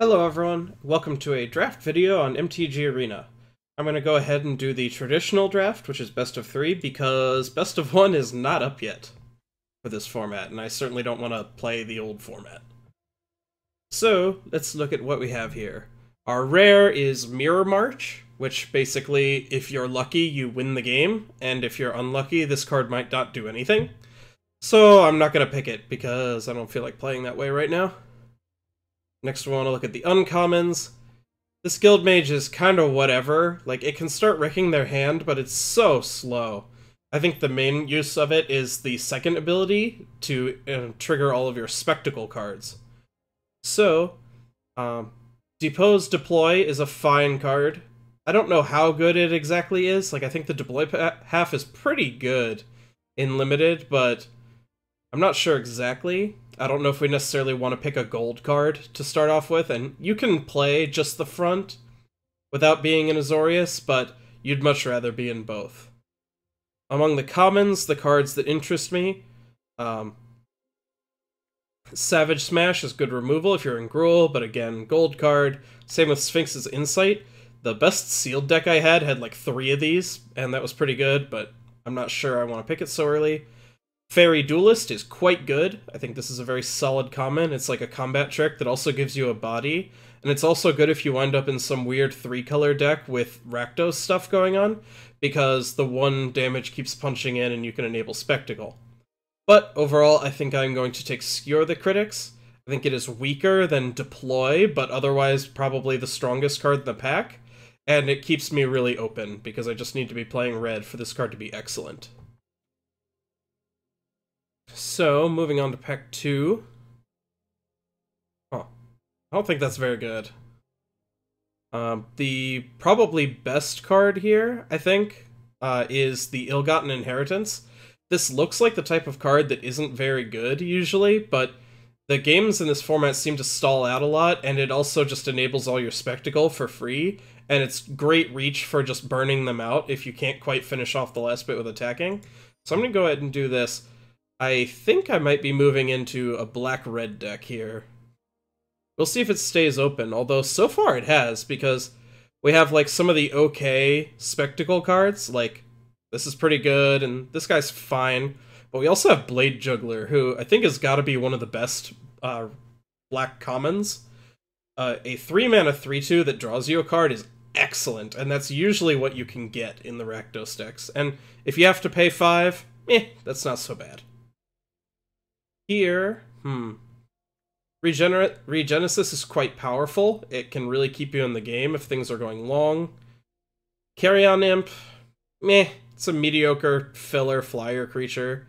Hello everyone, welcome to a draft video on MTG Arena. I'm going to go ahead and do the traditional draft, which is best of 3, because best of 1 is not up yet for this format, and I certainly don't want to play the old format. So, let's look at what we have here. Our rare is Mirror March, which basically, if you're lucky, you win the game, and if you're unlucky, this card might not do anything. So I'm not going to pick it, because I don't feel like playing that way right now. Next we want to look at the uncommons. This guild mage is kind of whatever. Like, it can start wrecking their hand, but it's so slow. I think the main use of it is the second ability to trigger all of your spectacle cards. So, Depose Deploy is a fine card. I don't know how good it exactly is. Like, I think the deploy half is pretty good in limited, but I'm not sure exactly. I don't know if we necessarily want to pick a gold card to start off with, and you can play just the front without being in Azorius, but you'd much rather be in both. Among the commons, the cards that interest me, Savage Smash is good removal if you're in Gruul, but again, gold card. Same with Sphinx's Insight. The best sealed deck I had like 3 of these, and that was pretty good, but I'm not sure I want to pick it so early. Fairy Duelist is quite good. I think this is a very solid common. It's like a combat trick that also gives you a body, and it's also good if you wind up in some weird 3-color deck with Rakdos stuff going on, because the 1 damage keeps punching in and you can enable Spectacle. But overall, I think I'm going to take Skewer the Critics. I think it is weaker than Deploy, but otherwise probably the strongest card in the pack, and it keeps me really open, because I just need to be playing red for this card to be excellent. So, moving on to pack 2. Oh, I don't think that's very good. The probably best card here, I think, is the Ill-Gotten Inheritance. This looks like the type of card that isn't very good, usually, but the games in this format seem to stall out a lot, and it also just enables all your Spectacle for free, and it's great reach for just burning them out if you can't quite finish off the last bit with attacking. So I'm going to go ahead and do this. I think I might be moving into a black-red deck here. We'll see if it stays open, although so far it has, because we have like some of the okay Spectacle cards, like this is pretty good, and this guy's fine, but we also have Blade Juggler, who I think has got to be one of the best black commons. A 3-mana 3/2 that draws you a card is excellent, and that's usually what you can get in the Rakdos decks, and if you have to pay 5, that's not so bad. Here, Regenesis is quite powerful. It can really keep you in the game if things are going long. Carrion Imp, it's a mediocre filler flyer creature.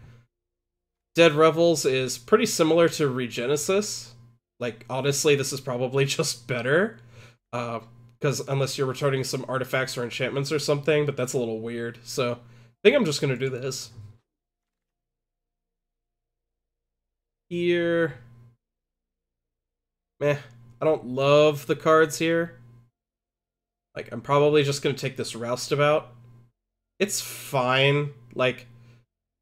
Dead Revels is pretty similar to Regenesis. Like, honestly, this is probably just better. Because unless you're returning some artifacts or enchantments or something, but that's a little weird. So, I think I'm just going to do this. Here, I don't love the cards here. Like, I'm probably just gonna take this Roustabout. It's fine. Like,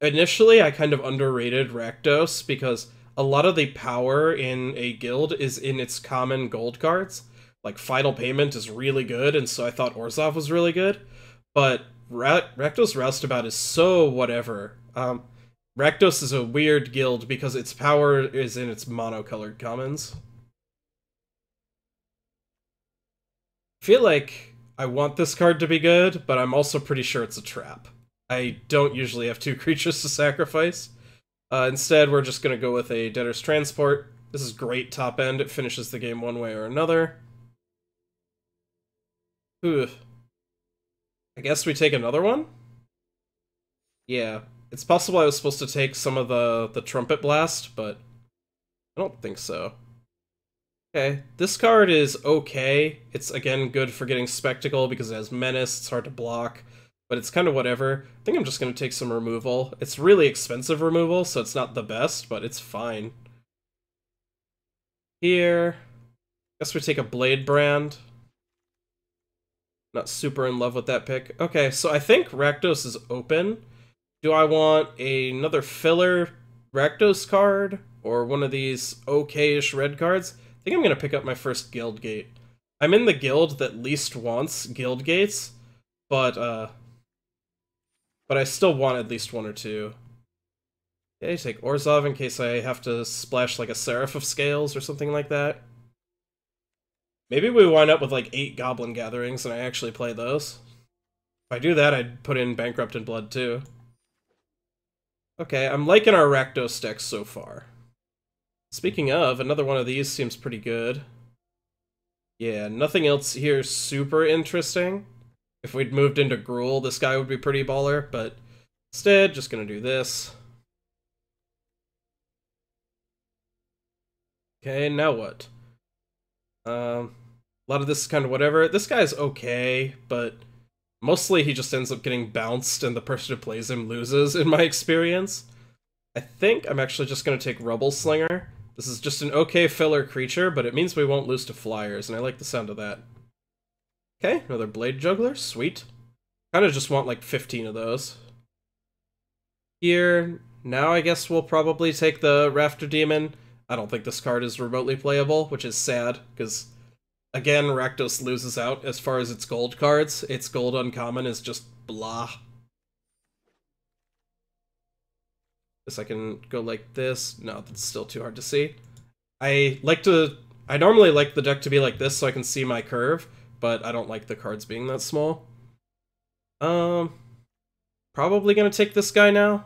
initially I kind of underrated Rakdos because a lot of the power in a guild is in its common gold cards. Like, Final Payment is really good, and so I thought Orzhov was really good. But Rakdos Roustabout is so whatever. Rakdos is a weird guild because its power is in its monocolored commons. I feel like I want this card to be good, but I'm also pretty sure it's a trap. I don't usually have 2 creatures to sacrifice. Instead, we're just going to go with a Debtor's Transport. This is great top end. It finishes the game one way or another. I guess we take another one? Yeah. It's possible I was supposed to take some of the Trumpet Blast, but I don't think so. Okay, this card is okay. It's, again, good for getting Spectacle because it has Menace, it's hard to block, but it's kind of whatever. I think I'm just going to take some removal. It's really expensive removal, so it's not the best, but it's fine. Here, I guess we take a Blade Brand. Not super in love with that pick. Okay, so I think Rakdos is open. Do I want another filler Rakdos card? Or one of these okay-ish red cards? think I'm gonna pick up my first guild gate. I'm in the guild that least wants guild gates, but I still want at least one or two. Okay, take Orzhov in case I have to splash like a Seraph of Scales or something like that. Maybe we wind up with like 8 Goblin Gatherings and I actually play those. If I do that, I'd put in Bankrupt in Blood too. Okay, I'm liking our Rakdos deck so far. Speaking of, another one of these seems pretty good. Yeah, nothing else here super interesting. If we'd moved into Gruul, this guy would be pretty baller, but instead, just gonna do this. Okay, now what? A lot of this is kind of whatever. This guy's okay, but mostly he just ends up getting bounced and the person who plays him loses, in my experience. I think I'm actually just going to take Rubble Slinger. This is just an okay filler creature, but it means we won't lose to flyers, and I like the sound of that. Okay, another Blade Juggler, sweet. Kind of just want like 15 of those. Here, now I guess we'll probably take the Rafter Demon. I don't think this card is remotely playable, which is sad, because, again, Rakdos loses out as far as its gold cards. Its gold uncommon is just blah. Guess I can go like this. No, that's still too hard to see. I normally like the deck to be like this so I can see my curve, but I don't like the cards being that small. Probably gonna take this guy now.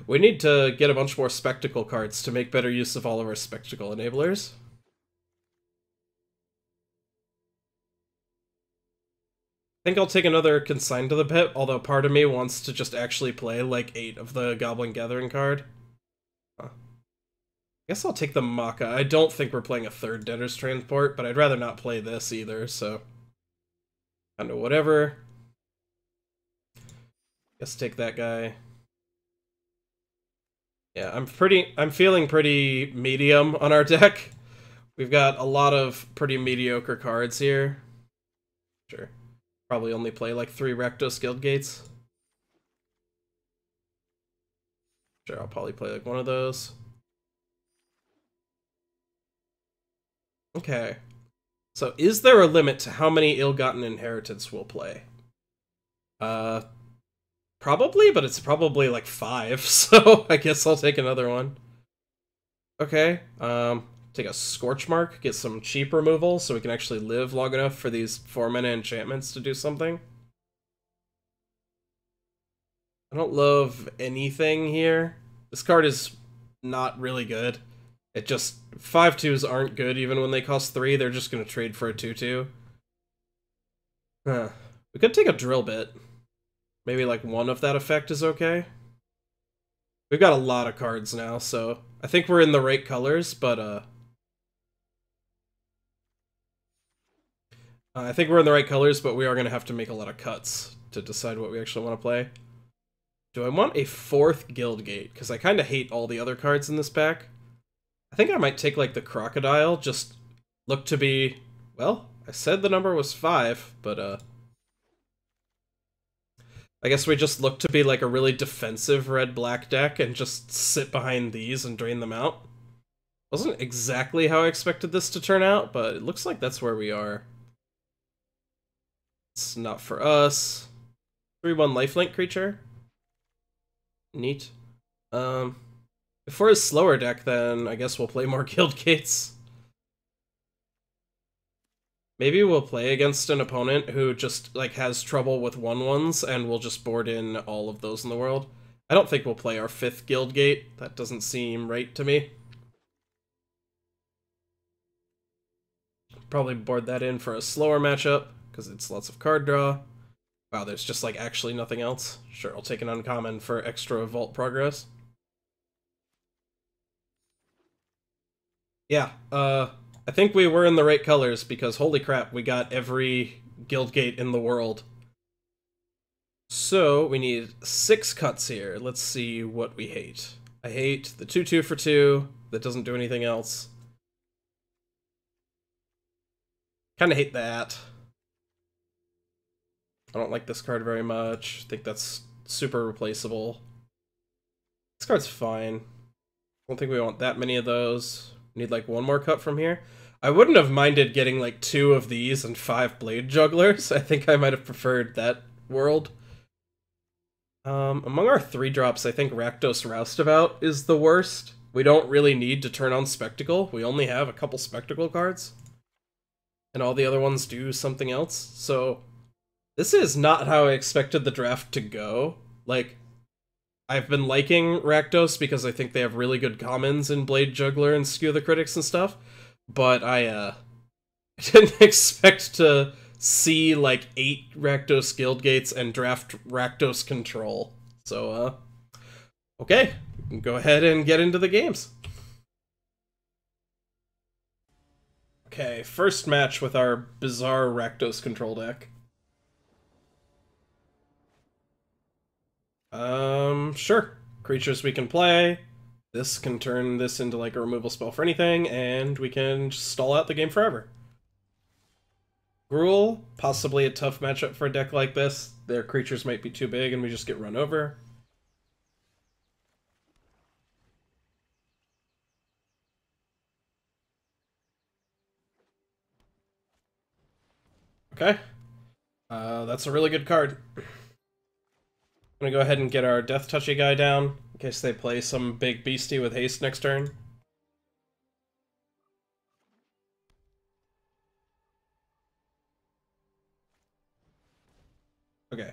We need to get a bunch more Spectacle cards to make better use of all of our Spectacle enablers. I think I'll take another Consign to the Pit, although part of me wants to just actually play like 8 of the Goblin Gathering card. Huh. I guess I'll take the Maka. I don't think we're playing a third Debtor's Transport, but I'd rather not play this either, so... kinda whatever. Guess take that guy. Yeah, I'm feeling pretty medium on our deck. We've got a lot of pretty mediocre cards here. Sure. Probably only play like 3 Rakdos Guild Gates. Sure, I'll probably play like one of those. Okay. So is there a limit to how many Ill-Gotten Inheritance we'll play? Probably, but it's probably like 5, so I guess I'll take another one. Okay, take a Scorch Mark, get some cheap removal so we can actually live long enough for these 4-mana enchantments to do something. I don't love anything here. This card is not really good. It just... 5/2s aren't good even when they cost 3, they're just gonna trade for a 2/2. Huh. We could take a Drill Bit. Maybe like one of that effect is okay. We've got a lot of cards now, so I think we're in the right colors, but I think we're in the right colors, but we are going to have to make a lot of cuts to decide what we actually want to play. Do I want a 4th Guild Gate? Because I kind of hate all the other cards in this pack. I think I might take like the Crocodile, just look to be... well, I said the number was 5, but I guess we just look to be like a really defensive red-black deck and just sit behind these and drain them out. Wasn't exactly how I expected this to turn out, but it looks like that's where we are. It's not for us. 3/1 lifelink creature. Neat. If we're a slower deck, then I guess we'll play more Guild Gates. Maybe we'll play against an opponent who just, like, has trouble with 1/1s, and we'll just board in all of those in the world. I don't think we'll play our 5th Guild Gate. That doesn't seem right to me. Probably board that in for a slower matchup, because it's lots of card draw. Wow, there's just, like, actually nothing else. Sure, I'll take an uncommon for extra vault progress. Yeah, I think we were in the right colors, because holy crap, we got every Guild Gate in the world. So, we need 6 cuts here. Let's see what we hate. I hate the 2/2 for 2, that doesn't do anything else. Kinda hate that. I don't like this card very much. I think that's super replaceable. This card's fine. I don't think we want that many of those. Need like one more cut from here. I wouldn't have minded getting like 2 of these and 5 blade jugglers. I think I might have preferred that world. Among our 3-drops, I think Rakdos Roustabout is the worst. We don't really need to turn on Spectacle. We only have a couple Spectacle cards. And all the other ones do something else. So, this is not how I expected the draft to go. Like, I've been liking Rakdos because I think they have really good commons in Blade Juggler and Skew the Critics and stuff. But I didn't expect to see like 8 Rakdos Guild Gates and draft Rakdos Control. So, okay, go ahead and get into the games. Okay, first match with our bizarre Rakdos Control deck. Sure. Creatures we can play. This can turn this into like a removal spell for anything, and we can just stall out the game forever. Gruul, possibly a tough matchup for a deck like this. Their creatures might be too big and we just get run over. Okay. That's a really good card. I'm gonna go ahead and get our Death Touchy guy down, in case they play some big beastie with haste next turn. Okay.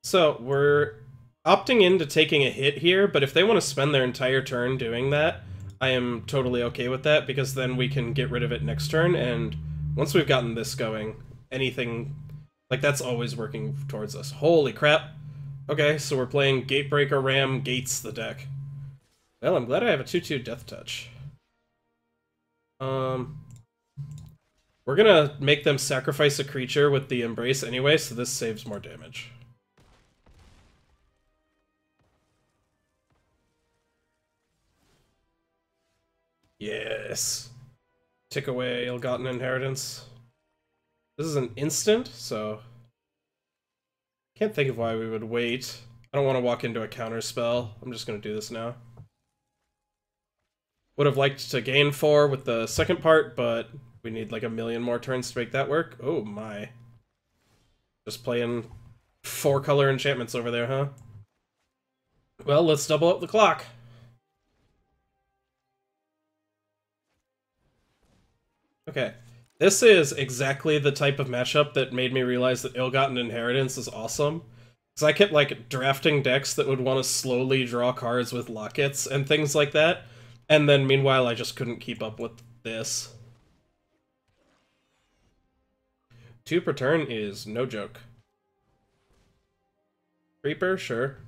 So, we're opting into taking a hit here, but if they want to spend their entire turn doing that, I am totally okay with that, because then we can get rid of it next turn, and once we've gotten this going, anything... like, that's always working towards us. Holy crap! Okay, so we're playing Gatebreaker Ram Gates the deck. Well, I'm glad I have a 2/2 Death Touch. We're gonna make them sacrifice a creature with the Embrace anyway, so this saves more damage. Yes! Tick away Ill-Gotten Inheritance. This is an instant, so... can't think of why we would wait. I don't want to walk into a counter spell. I'm just gonna do this now. Would have liked to gain 4 with the second part, but we need like a million more turns to make that work. Oh my. Just playing 4-color enchantments over there, huh? Well, let's double up the clock. Okay. This is exactly the type of matchup that made me realize that Ill-Gotten Inheritance is awesome. Because I kept, like, drafting decks that would want to slowly draw cards with lockets and things like that. And then, meanwhile, I just couldn't keep up with this. 2 per turn is no joke. Creeper, sure.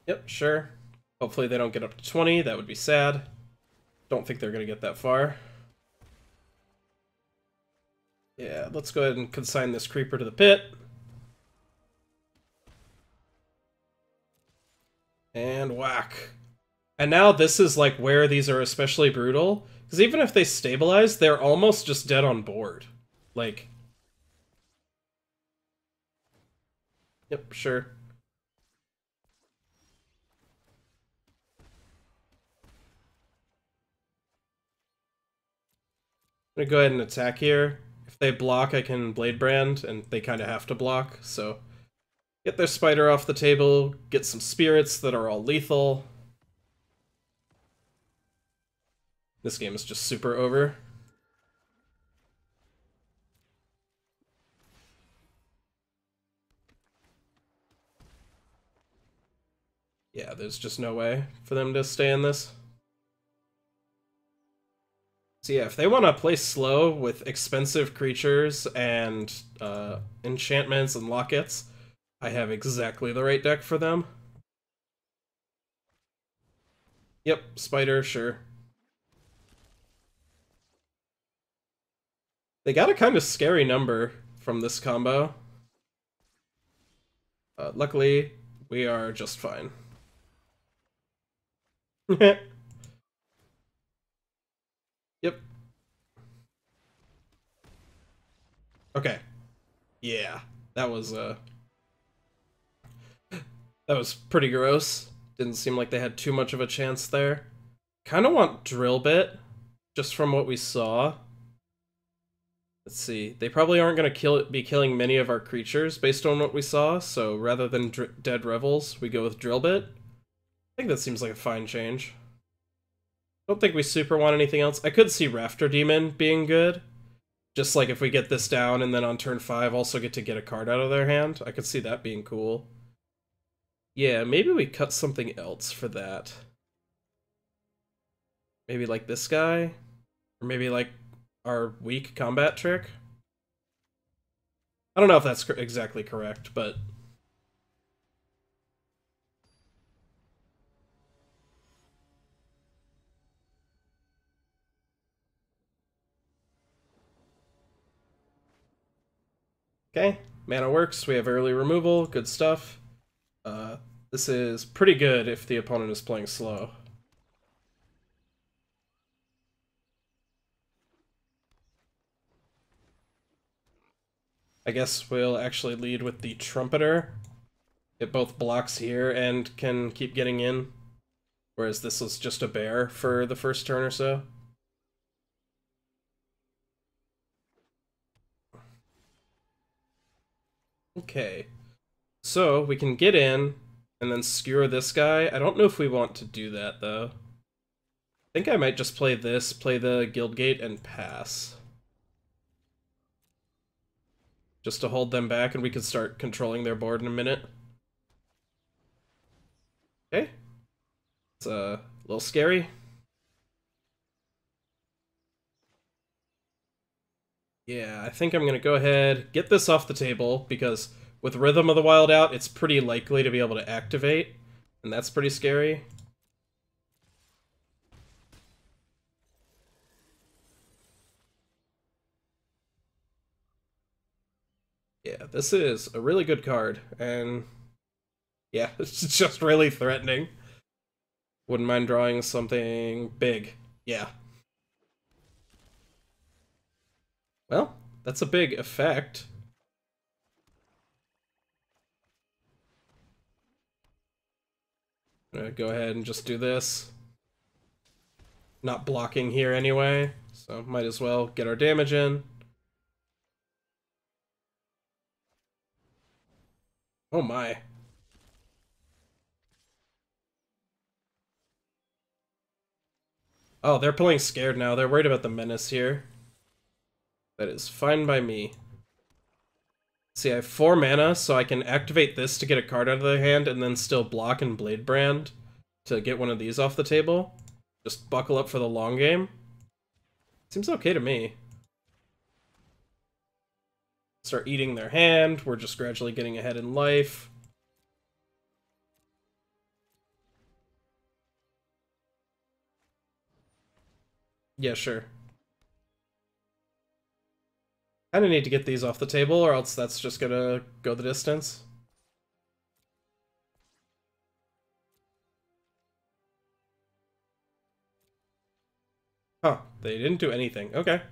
Yep, sure. Hopefully they don't get up to 20, that would be sad. Don't think they're gonna get that far. Yeah, let's go ahead and consign this creeper to the pit. And whack. And now this is like where these are especially brutal, because even if they stabilize, they're almost just dead on board. Like... yep, sure. I'm gonna go ahead and attack here. If they block, I can Blade Brand, and they kind of have to block, so... get their spider off the table, get some spirits that are all lethal. This game is just super over. Yeah, there's just no way for them to stay in this. So yeah, if they want to play slow with expensive creatures and enchantments and lockets, I have exactly the right deck for them. Yep, spider, sure. They got a kind of scary number from this combo. Luckily, we are just fine. Yep. Okay. Yeah. That was pretty gross. Didn't seem like they had too much of a chance there. Kind of want Drill Bit, just from what we saw. Let's see. They probably aren't going to be killing many of our creatures based on what we saw, so rather than Dead Revels, we go with Drill Bit. I think that seems like a fine change. Don't think we super want anything else. I could see Rafter Demon being good. Just like if we get this down and then on turn 5 also get to get a card out of their hand. I could see that being cool. Yeah, maybe we cut something else for that. Maybe like this guy? Or maybe like our weak combat trick? I don't know if that's exactly correct, but... Okay, mana works, we have early removal, good stuff. This is pretty good if the opponent is playing slow. I guess we'll actually lead with the Trumpeter. It both blocks here and can keep getting in, whereas this was just a bear for the first turn or so. Okay, so we can get in and then skewer this guy. I don't know if we want to do that, though. I think I might just play this, play the Guildgate, and pass. Just to hold them back, and we can start controlling their board in a minute. Okay. It's a little scary. Yeah, I think I'm going to go ahead, get this off the table, because with Rhythm of the Wild out, it's pretty likely to be able to activate, and that's pretty scary. Yeah, this is a really good card, and yeah, it's just really threatening. Wouldn't mind drawing something big. Yeah. Well, that's a big effect. I'm gonna go ahead and just do this. Not blocking here anyway, so might as well get our damage in. Oh my. Oh, they're playing scared now. They're worried about the menace here. That is fine by me. See, I have 4 mana, so I can activate this to get a card out of their hand and then still block and Blade Brand to get one of these off the table. Just buckle up for the long game. Seems okay to me. Start eating their hand. We're just gradually getting ahead in life. Yeah, sure. Kinda need to get these off the table, or else that's just gonna go the distance. Huh, they didn't do anything. Okay.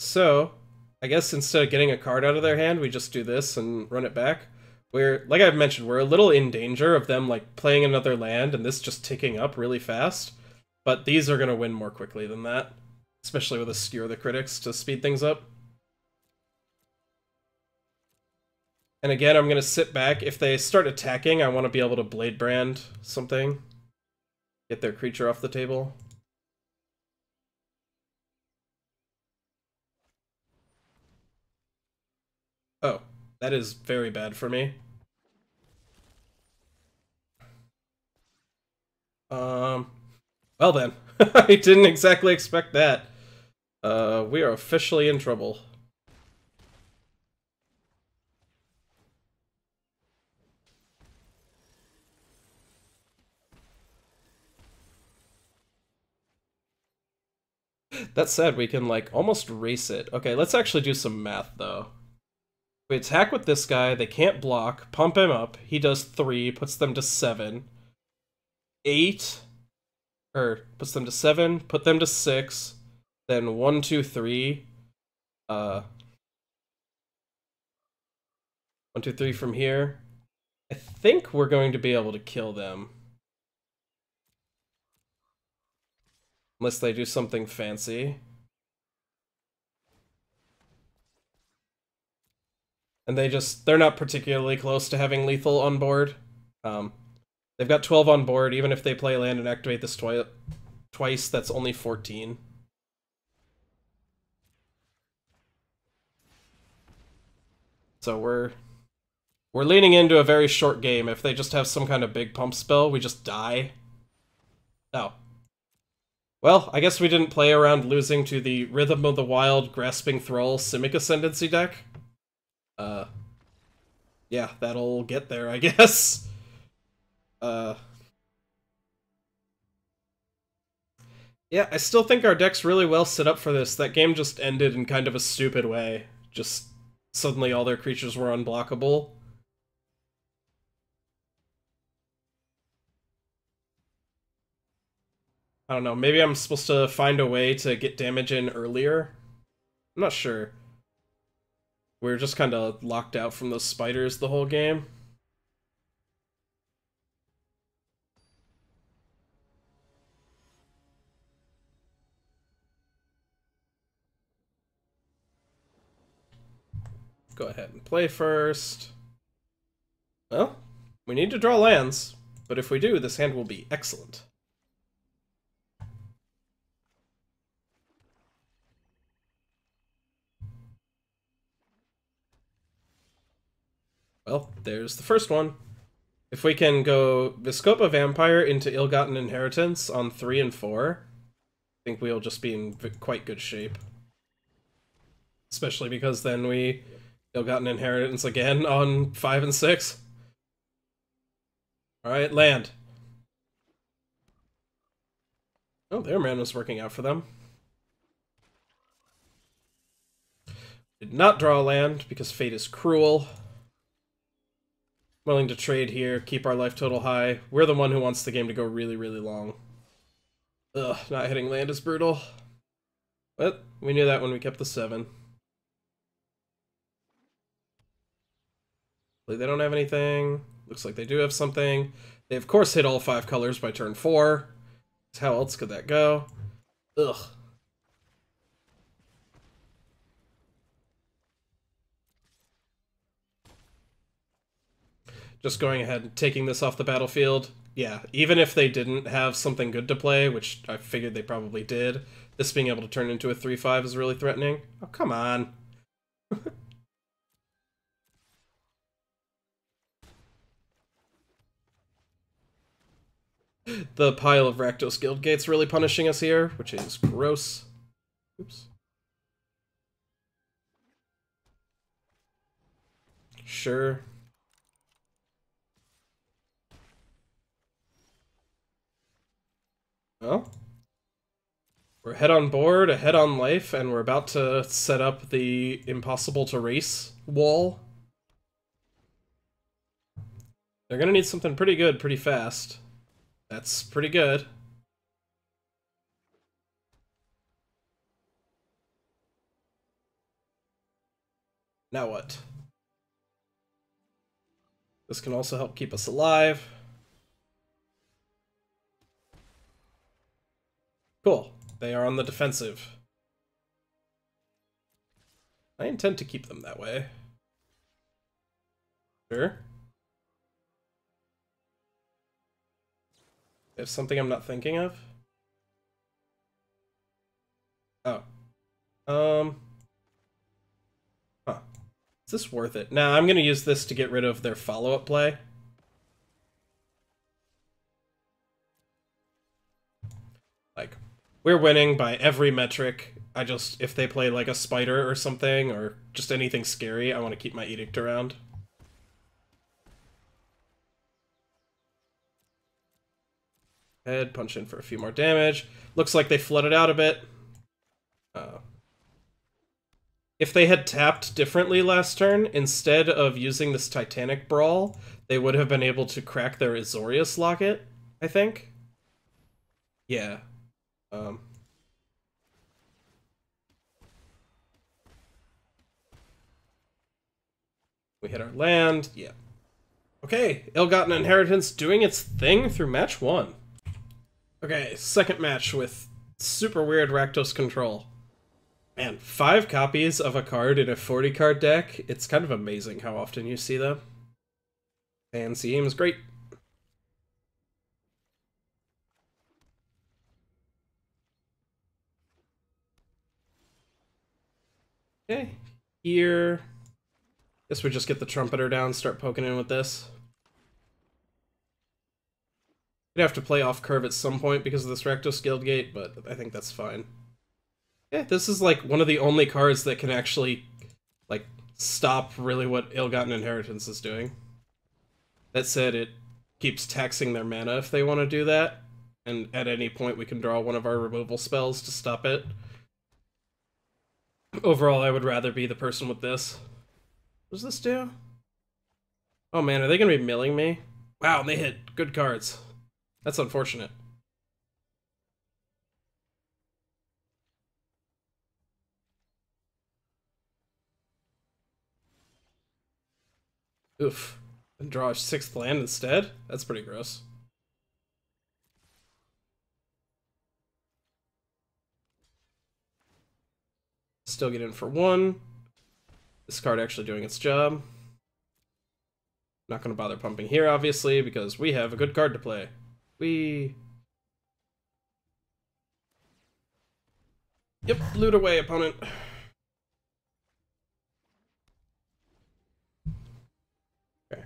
So, I guess instead of getting a card out of their hand, we just do this and run it back. We're, like I've mentioned, we're a little in danger of them like playing another land and this just ticking up really fast. But these are going to win more quickly than that, especially with a Skewer the Critics to speed things up. And again, I'm going to sit back. If they start attacking, I want to be able to Blade Brand something. Get their creature off the table. Oh, that is very bad for me. Well then. I didn't exactly expect that. We are officially in trouble. That said, we can, like, almost race it. Okay, let's actually do some math, though. We attack with this guy, they can't block, pump him up, he does 3, puts them to 7. 8, or puts them to 7, put them to 6, then 1, 2, 3. 1, 2, 3 from here. I think we're going to be able to kill them. Unless they do something fancy. And they're not particularly close to having lethal on board. They've got 12 on board. Even if they play land and activate this twice, that's only 14. So we're leaning into a very short game. If they just have some kind of big pump spell, we just die. No. Well, I guess we didn't play around losing to the Rhythm of the Wild, Grasping Thrall, Simic Ascendancy deck. Yeah, that'll get there, I guess. Yeah, I still think our deck's really well set up for this. That game just ended in kind of a stupid way. Just suddenly all their creatures were unblockable. I don't know, maybe I'm supposed to find a way to get damage in earlier? I'm not sure. We're just kind of locked out from those spiders the whole game. Go ahead and play first. Well, we need to draw lands, but if we do, this hand will be excellent. Well, there's the first one. If we can go Viscopa Vampire into Ill-Gotten Inheritance on 3 and 4, I think we'll just be in quite good shape. Especially because then we Ill-Gotten Inheritance again on 5 and 6. Alright, land. Oh, their man was working out for them. Did not draw a land because fate is cruel. Willing to trade here, keep our life total high. We're the one who wants the game to go really, really long. Ugh, not hitting land is brutal. But we knew that when we kept the 7. They don't have anything. Looks like they do have something. They of course hit all 5 colors by turn 4. How else could that go? Ugh. Just going ahead and taking this off the battlefield. Yeah, even if they didn't have something good to play, which I figured they probably did, this being able to turn into a 3/5 is really threatening. Oh, come on. The pile of Rakdos Guildgate's really punishing us here, which is gross. Oops. Sure. Well, we're ahead on board, ahead on life, and we're about to set up the impossible to race wall. They're gonna need something pretty good pretty fast. That's pretty good. Now what? This can also help keep us alive. Cool. They are on the defensive. I intend to keep them that way. Sure. There's something I'm not thinking of? Oh. Huh. Is this worth it? Nah, I'm gonna use this to get rid of their follow-up play. Like, we're winning by every metric. If they play like a spider or something, or just anything scary, I want to keep my edict around. Head, punch in for a few more damage. Looks like they flooded out a bit. If they had tapped differently last turn, instead of using this Titanic Brawl, they would have been able to crack their Azorius Locket, I think. Yeah. We hit our land. Yeah. Okay, Ill-Gotten Inheritance doing its thing through match 1. Okay, second match with super weird Rakdos control. Man, 5 copies of a card in a 40-card deck. It's kind of amazing how often you see them. And seems great. Okay, here. Guess we just get the Trumpeter down, start poking in with this. We'd have to play off curve at some point because of this Rakdos Guildgate, but I think that's fine. Yeah, this is like one of the only cards that can actually, like, stop really what Ill-Gotten Inheritance is doing. That said, it keeps taxing their mana if they want to do that, and at any point we can draw one of our removal spells to stop it. Overall, I would rather be the person with this. What does this do? Oh man, are they going to be milling me? Wow, they hit good cards. That's unfortunate. Oof. And draw a 6th land instead? That's pretty gross. Still get in for 1. This card actually doing its job. Not going to bother pumping here, obviously, because we have a good card to play. Yep, loot away, opponent. Okay.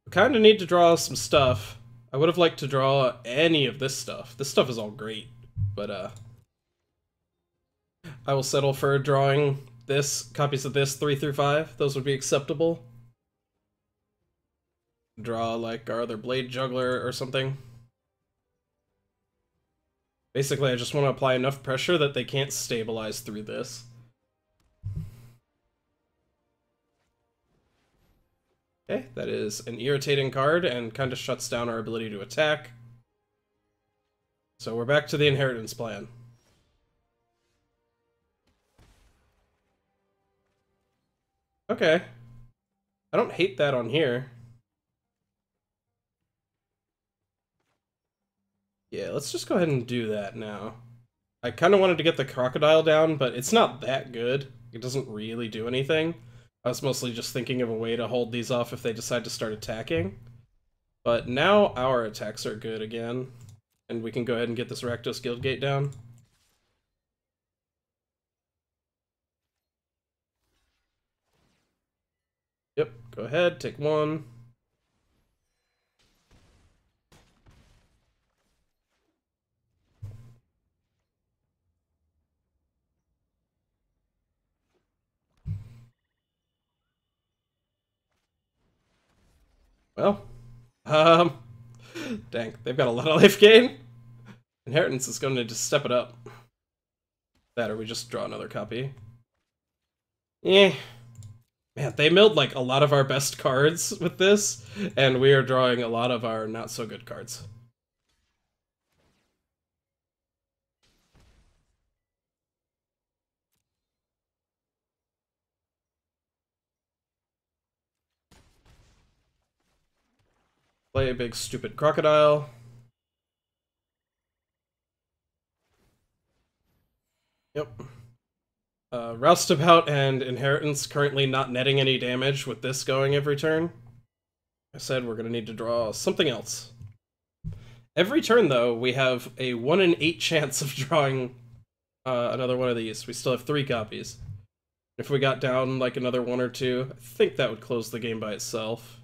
We kind of need to draw some stuff. I would have liked to draw any of this stuff. This stuff is all great, but I will settle for drawing this, copies of this 3 through 5. Those would be acceptable. Draw like our other Blade Juggler or something. Basically, I just want to apply enough pressure that they can't stabilize through this. Okay, that is an irritating card and kind of shuts down our ability to attack. So we're back to the inheritance plan. Okay. I don't hate that on here. Yeah, let's just go ahead and do that now. I kind of wanted to get the Crocodile down, but it's not that good. It doesn't really do anything. I was mostly just thinking of a way to hold these off if they decide to start attacking. But now our attacks are good again, and we can go ahead and get this Rakdos Guildgate down. Yep, go ahead, take 1. Well, dang, they've got a lot of life gain. Inheritance is going to just step it up. That, or we just draw another copy. Eh. Man, they milled like a lot of our best cards with this, and we are drawing a lot of our not so good cards. Play a big stupid Crocodile. Yep. Roustabout and Inheritance currently not netting any damage with this going every turn. I said we're going to need to draw something else. Every turn, though, we have a 1 in 8 chance of drawing another one of these. We still have 3 copies. If we got down like another 1 or 2, I think that would close the game by itself.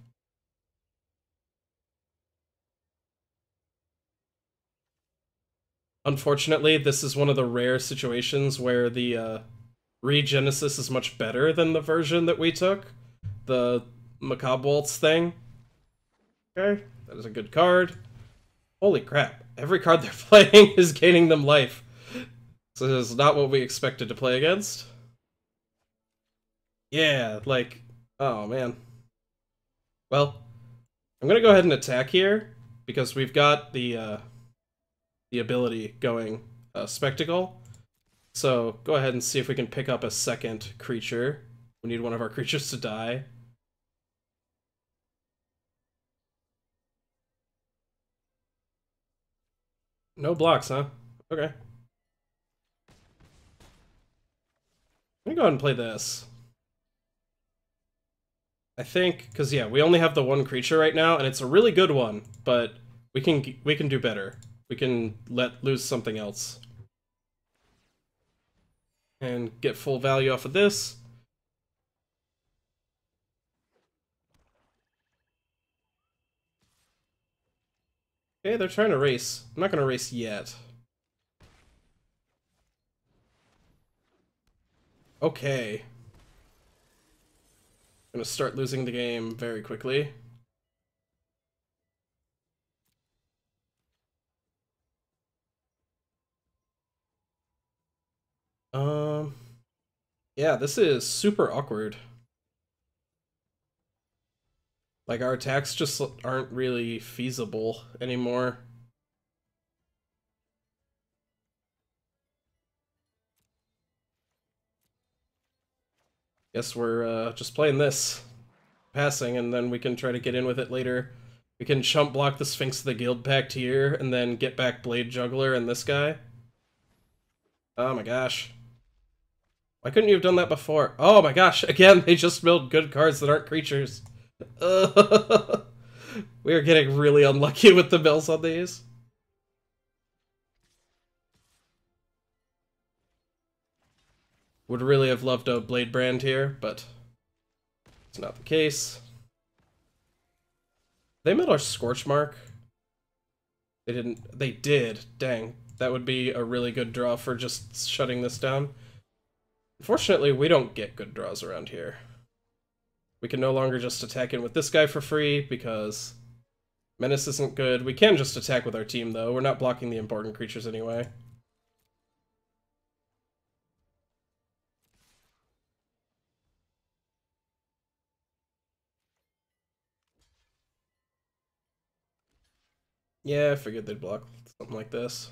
Unfortunately, this is one of the rare situations where the Regenesis is much better than the version that we took. The Macabre Waltz thing. Okay, that is a good card. Holy crap, every card they're playing is gaining them life. So this is not what we expected to play against. Yeah, like, oh man. Well, I'm gonna go ahead and attack here, because we've got the ability going, Spectacle. So go ahead and see if we can pick up a second creature. We need one of our creatures to die. No blocks, huh? Okay. Let me go ahead and play this. I think, because yeah, we only have the one creature right now, and it's a really good one, but we can do better. We can let loose something else. And get full value off of this. Okay, they're trying to race. I'm not going to race yet. Okay. I'm going to start losing the game very quickly. Yeah, this is super awkward. Like, our attacks just aren't really feasible anymore. Guess we're just playing this. Passing, and then we can try to get in with it later. We can chump block the Sphinx of the Guild Pact here, and then get back Blade Juggler and this guy. Oh my gosh. Why couldn't you have done that before? Oh my gosh, again, they just milled good cards that aren't creatures. We are getting really unlucky with the mills on these. Would really have loved a Blade Brand here, but it's not the case. They milled our Scorch Mark. They didn't. They did. Dang. That would be a really good draw for just shutting this down. Unfortunately, we don't get good draws around here. We can no longer just attack in with this guy for free, because Menace isn't good. We can just attack with our team, though. We're not blocking the important creatures anyway. Yeah, I figured they'd block something like this.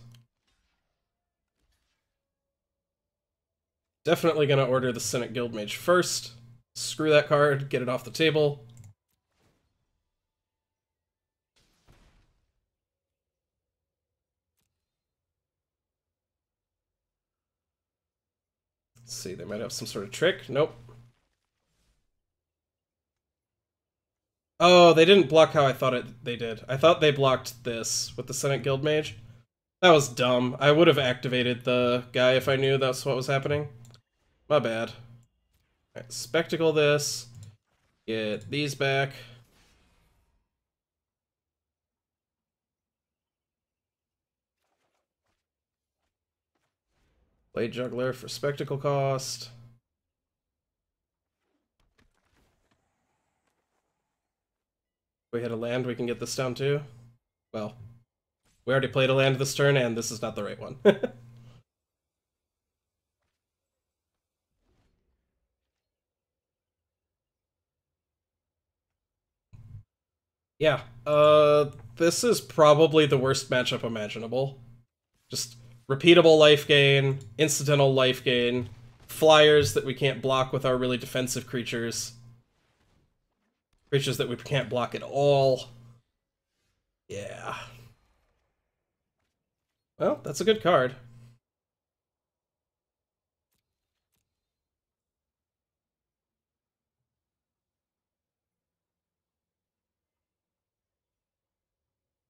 Definitely gonna order the Senate Guildmage first. Screw that card, get it off the table. Let's see, they might have some sort of trick. Nope. Oh, they didn't block how I thought they did. I thought they blocked this with the Senate Guildmage. That was dumb. I would have activated the guy if I knew that's what was happening. My bad. Alright, spectacle this. Get these back. Blade Juggler for spectacle cost. If we hit a land, we can get this down too. Well, we already played a land this turn, and this is not the right one. Yeah, this is probably the worst matchup imaginable. Just repeatable life gain, incidental life gain, flyers that we can't block with our really defensive creatures. Creatures that we can't block at all. Yeah. Well, that's a good card.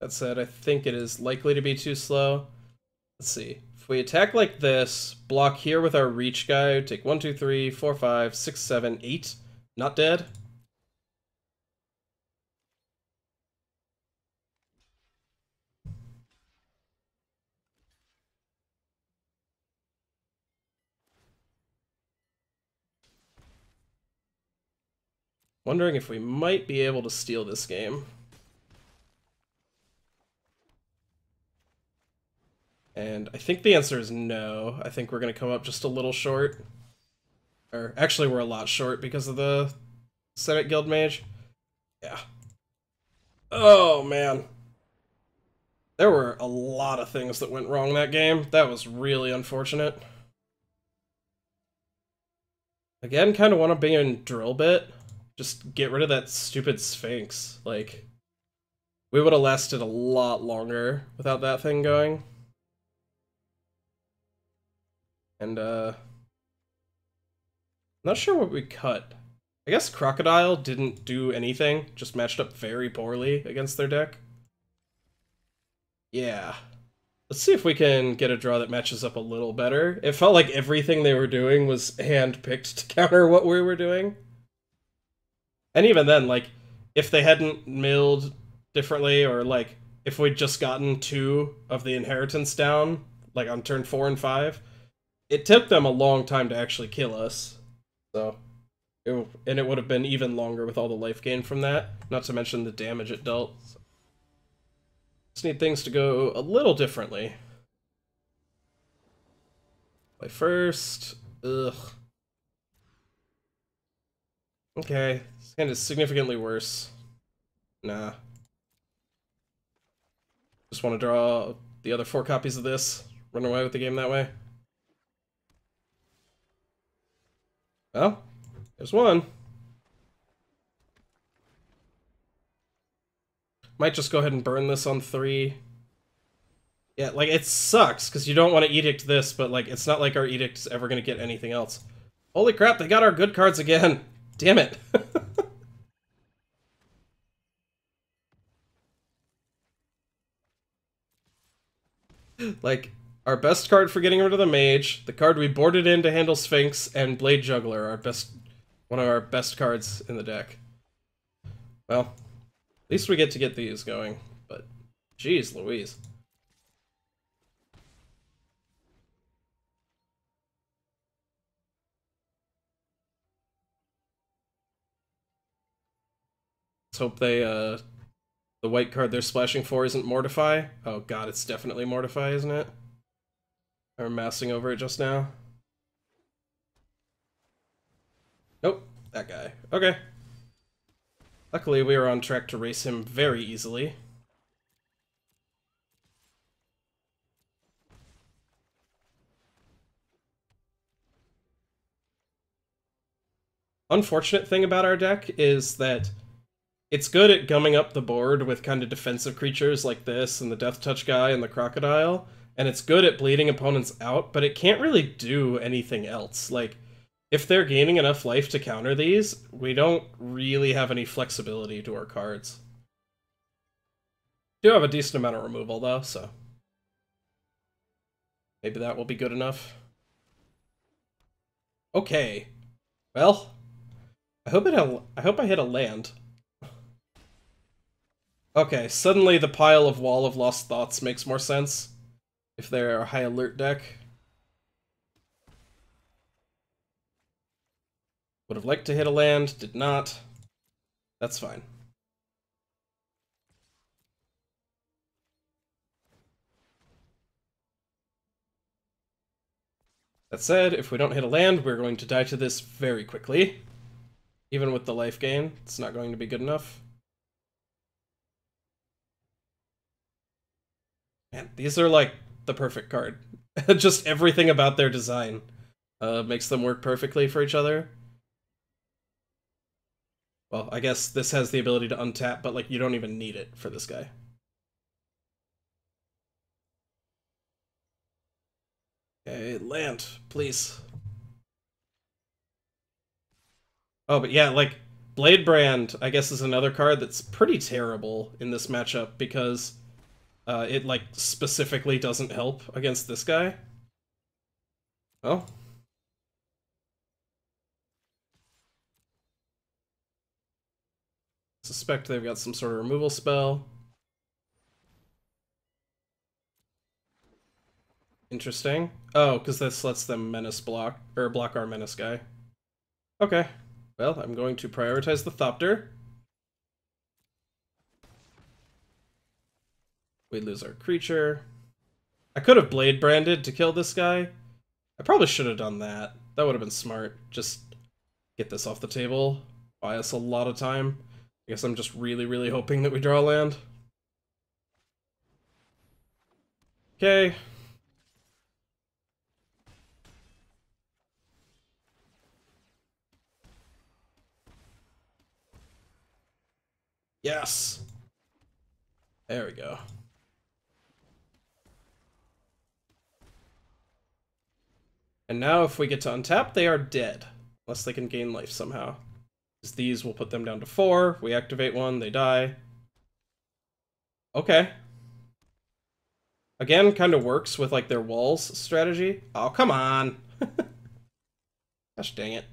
That said, I think it is likely to be too slow. Let's see. If we attack like this, block here with our reach guy, take 1, 2, 3, 4, 5, 6, 7, 8. Not dead. Wondering if we might be able to steal this game. And I think the answer is no. I think we're going to come up just a little short. Or actually, we're a lot short because of the Senate Guildmage. Yeah. Oh, man. There were a lot of things that went wrong that game. That was really unfortunate. Again, kind of want to be in Drill Bit. Just get rid of that stupid Sphinx. Like, we would have lasted a lot longer without that thing going. And, not sure what we cut. I guess Crocodile didn't do anything, just matched up very poorly against their deck. Yeah. Let's see if we can get a draw that matches up a little better. It felt like everything they were doing was hand-picked to counter what we were doing. And even then, like, if they hadn't milled differently, or, like, if we'd just gotten 2 of the inheritance down, like, on turn 4 and 5, it took them a long time to actually kill us. So, and it would have been even longer with all the life gain from that, not to mention the damage it dealt. So. Just need things to go a little differently. Play first. Ugh. Okay, this hand is significantly worse. Nah. Just want to draw the other 4 copies of this. Run away with the game that way. Well, there's one. Might just go ahead and burn this on 3. Yeah, like, it sucks, because you don't want to edict this, but, like, it's not like our edict's ever going to get anything else. Holy crap, they got our good cards again! Damn it! Like, our best card for getting rid of the mage, the card we boarded in to handle Sphinx, and Blade Juggler, one of our best cards in the deck. Well, at least we get to get these going, but jeez Louise. Let's hope they, the white card they're splashing for isn't Mortify. Oh god, it's definitely Mortify, isn't it? I'm massing over it just now. Nope, that guy. Okay. Luckily, we were on track to race him very easily. Unfortunate thing about our deck is that it's good at gumming up the board with kind of defensive creatures like this and the Death Touch guy and the Crocodile, and it's good at bleeding opponents out, but it can't really do anything else. Like, if they're gaining enough life to counter these, we don't really have any flexibility to our cards. Do have a decent amount of removal, though, so maybe that will be good enough. Okay. Well, I hope I hit a land. Okay, suddenly the pile of Wall of Lost Thoughts makes more sense if they're a high alert deck. Would have liked to hit a land, did not. That's fine. That said, if we don't hit a land, we're going to die to this very quickly. Even with the life gain, it's not going to be good enough. Man, these are like the perfect card. Just everything about their design makes them work perfectly for each other. Well, I guess this has the ability to untap, but like you don't even need it for this guy. Okay, land, please. Oh, but yeah, like, Blade Brand, I guess, is another card that's pretty terrible in this matchup because it, like, specifically doesn't help against this guy. Well. Suspect they've got some sort of removal spell. Interesting. Oh, because this lets them menace block, or block our menace guy. Okay. Well, I'm going to prioritize the Thopter. We lose our creature. I could have Blade Branded to kill this guy. I probably should have done that. That would have been smart. Just get this off the table. Buy us a lot of time. I guess I'm just really, really hoping that we draw land. Okay. Yes! There we go. And now if we get to untap, they are dead. Unless they can gain life somehow. Because these will put them down to 4. We activate one, they die. Okay. Again, kind of works with like their walls strategy. Oh, come on! Gosh dang it.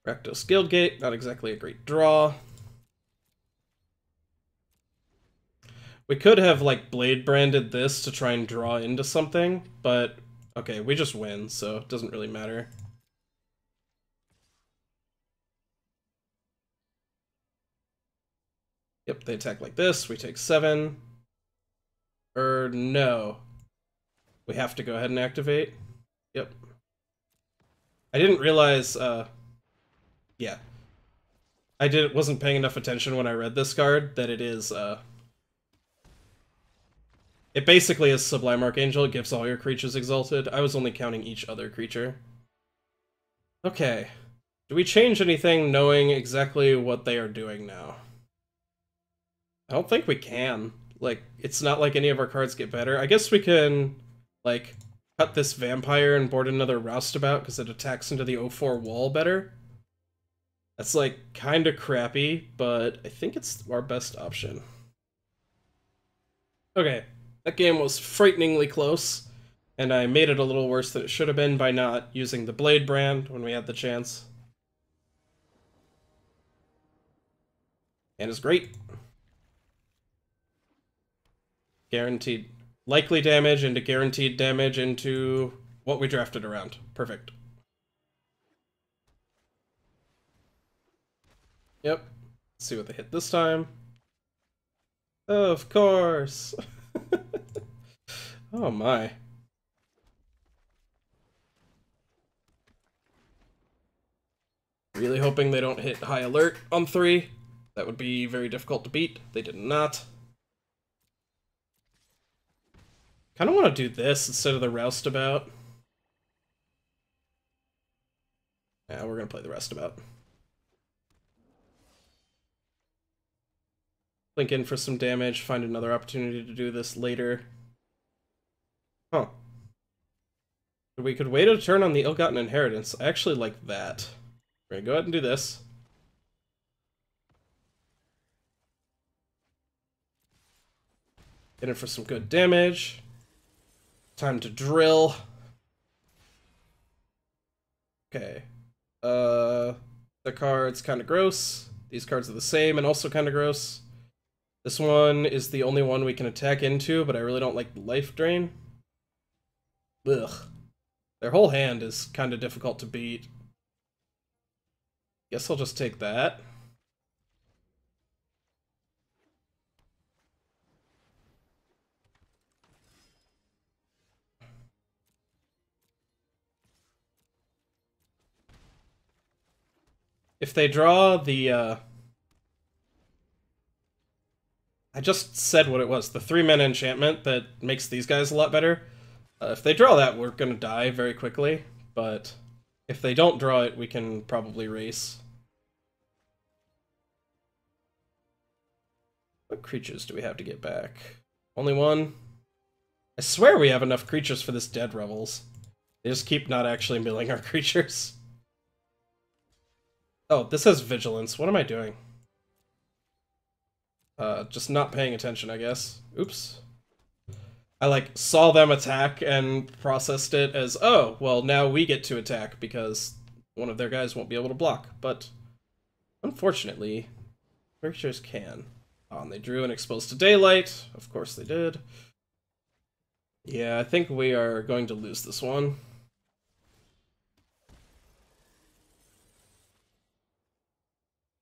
Rakdos Guildgate, not exactly a great draw. We could have, like, Blade Branded this to try and draw into something, but okay, we just win, so it doesn't really matter. Yep, they attack like this, we take 7. No. We have to go ahead and activate. Yep. I didn't realize, yeah. Wasn't paying enough attention when I read this card, that it is, it basically is Sublime Archangel, it gives all your creatures exalted. I was only counting each other creature. Okay. Do we change anything knowing exactly what they are doing now? I don't think we can. Like, it's not like any of our cards get better. I guess we can, like, cut this Vampire and board another Roustabout because it attacks into the 0/4 wall better. That's, like, kinda crappy, but I think it's our best option. Okay, that game was frighteningly close, and I made it a little worse than it should have been by not using the Blade Brand when we had the chance. And it's great. Guaranteed likely damage into guaranteed damage into what we drafted around. Perfect. Yep. Let's see what they hit this time. Of course. Oh my. Really hoping they don't hit high alert on 3. That would be very difficult to beat. They did not. Kind of want to do this instead of the Roustabout. Yeah, we're going to play the Roustabout. Blink in for some damage, find another opportunity to do this later. Huh. We could wait a turn on the Ill-Gotten Inheritance. I actually like that. We're going to go ahead and do this. Get in for some good damage. Time to drill. Okay. The card's kind of gross. These cards are the same and also kind of gross. This one is the only one we can attack into, but I really don't like the life drain. Ugh. Their whole hand is kind of difficult to beat. Guess I'll just take that. If they draw the, I just said what it was, the 3-mana enchantment that makes these guys a lot better. If they draw that, we're gonna die very quickly, but if they don't draw it, we can probably race. What creatures do we have to get back? Only one? I swear we have enough creatures for this Dead Revels. They just keep not actually milling our creatures. Oh, this has Vigilance. What am I doing? Just not paying attention, I guess. Oops. I, like, saw them attack and processed it as, oh, well, now we get to attack because one of their guys won't be able to block. But, unfortunately, creatures can. Oh, and they drew an Exposed to Daylight. Of course they did. Yeah, I think we are going to lose this one.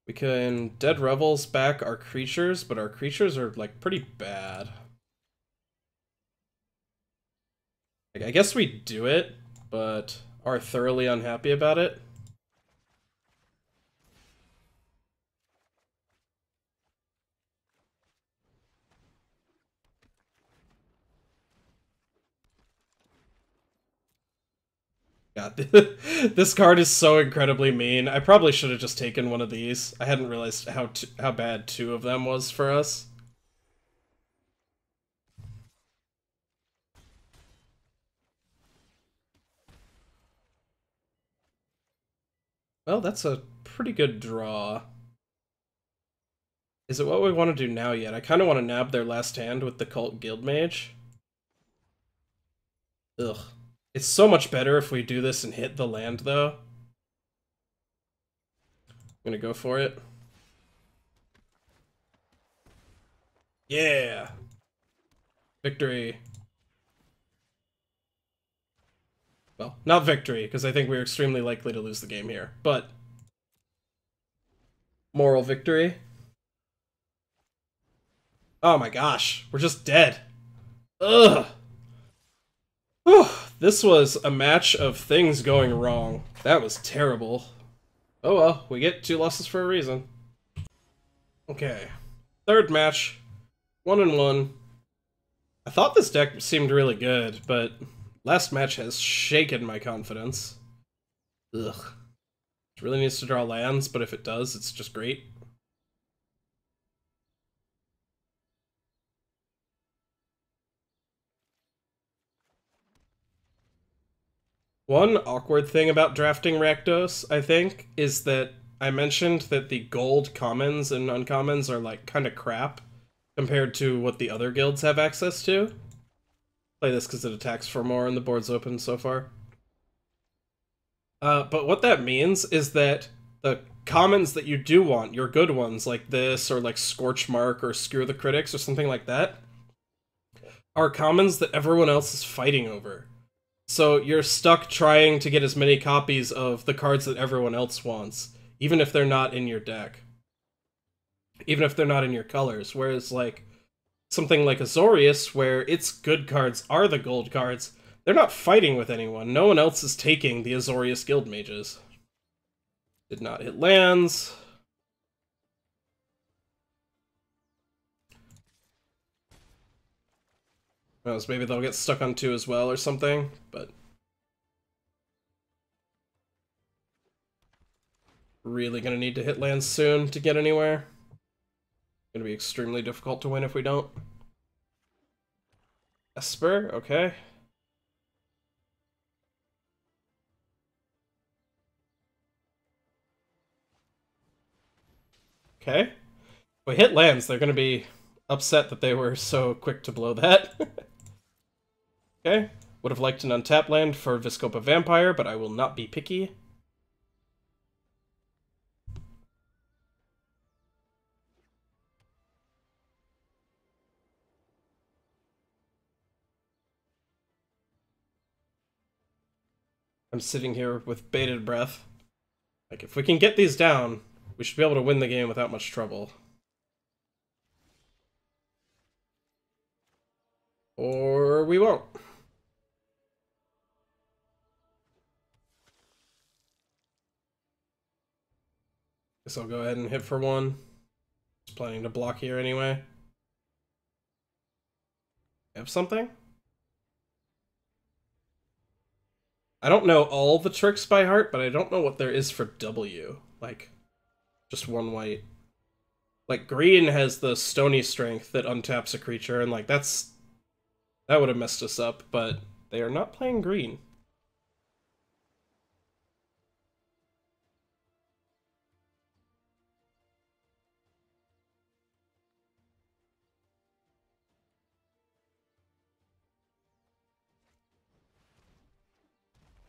We can Dead Revels back our creatures, but our creatures are, like, pretty bad. Like, I guess we do it, but are thoroughly unhappy about it. God, this card is so incredibly mean. I probably should have just taken one of these. I hadn't realized how bad two of them was for us. Well, that's a pretty good draw. Is it what we want to do now yet? I kind of want to nab their last hand with the Cult Guildmage. Ugh. It's so much better if we do this and hit the land, though. I'm gonna go for it. Yeah! Victory. Well, not victory, because I think we're extremely likely to lose the game here, but moral victory. Oh my gosh, we're just dead. Ugh. Whew. This was a match of things going wrong. That was terrible. Oh well, we get 2 losses for a reason. Okay, third match, 1-1. I thought this deck seemed really good, but last match has shaken my confidence. Ugh. It really needs to draw lands, but if it does, it's just great. One awkward thing about drafting Rakdos, I think, is that I mentioned that the gold commons and uncommons are like kind of crap compared to what the other guilds have access to. Play this because it attacks for more and the board's open so far. But what that means is that the commons that you do want, your good ones like this or like Scorchmark or Skewer the Critics or something like that, are commons that everyone else is fighting over. So you're stuck trying to get as many copies of the cards that everyone else wants, even if they're not in your deck. Even if they're not in your colors. Whereas, like, something like Azorius, where its good cards are the gold cards, they're not fighting with anyone. No one else is taking the Azorius Guild Mages. Did not hit lands. Well, so maybe they'll get stuck on 2 as well or something, but really gonna need to hit lands soon to get anywhere. Gonna be extremely difficult to win if we don't. Esper, okay. Okay. If we hit lands, they're gonna be upset that they were so quick to blow that. Okay. Would have liked an untapped land for Viscopa Vampire, but I will not be picky. I'm sitting here with bated breath. Like, if we can get these down, we should be able to win the game without much trouble. Or we won't. Guess I'll go ahead and hit for 1. Just planning to block here anyway. Have something? I don't know all the tricks by heart, but I don't know what there is for W. Like, just 1 white. Like, green has the Stony Strength that untaps a creature, and like, that would have messed us up, but they are not playing green.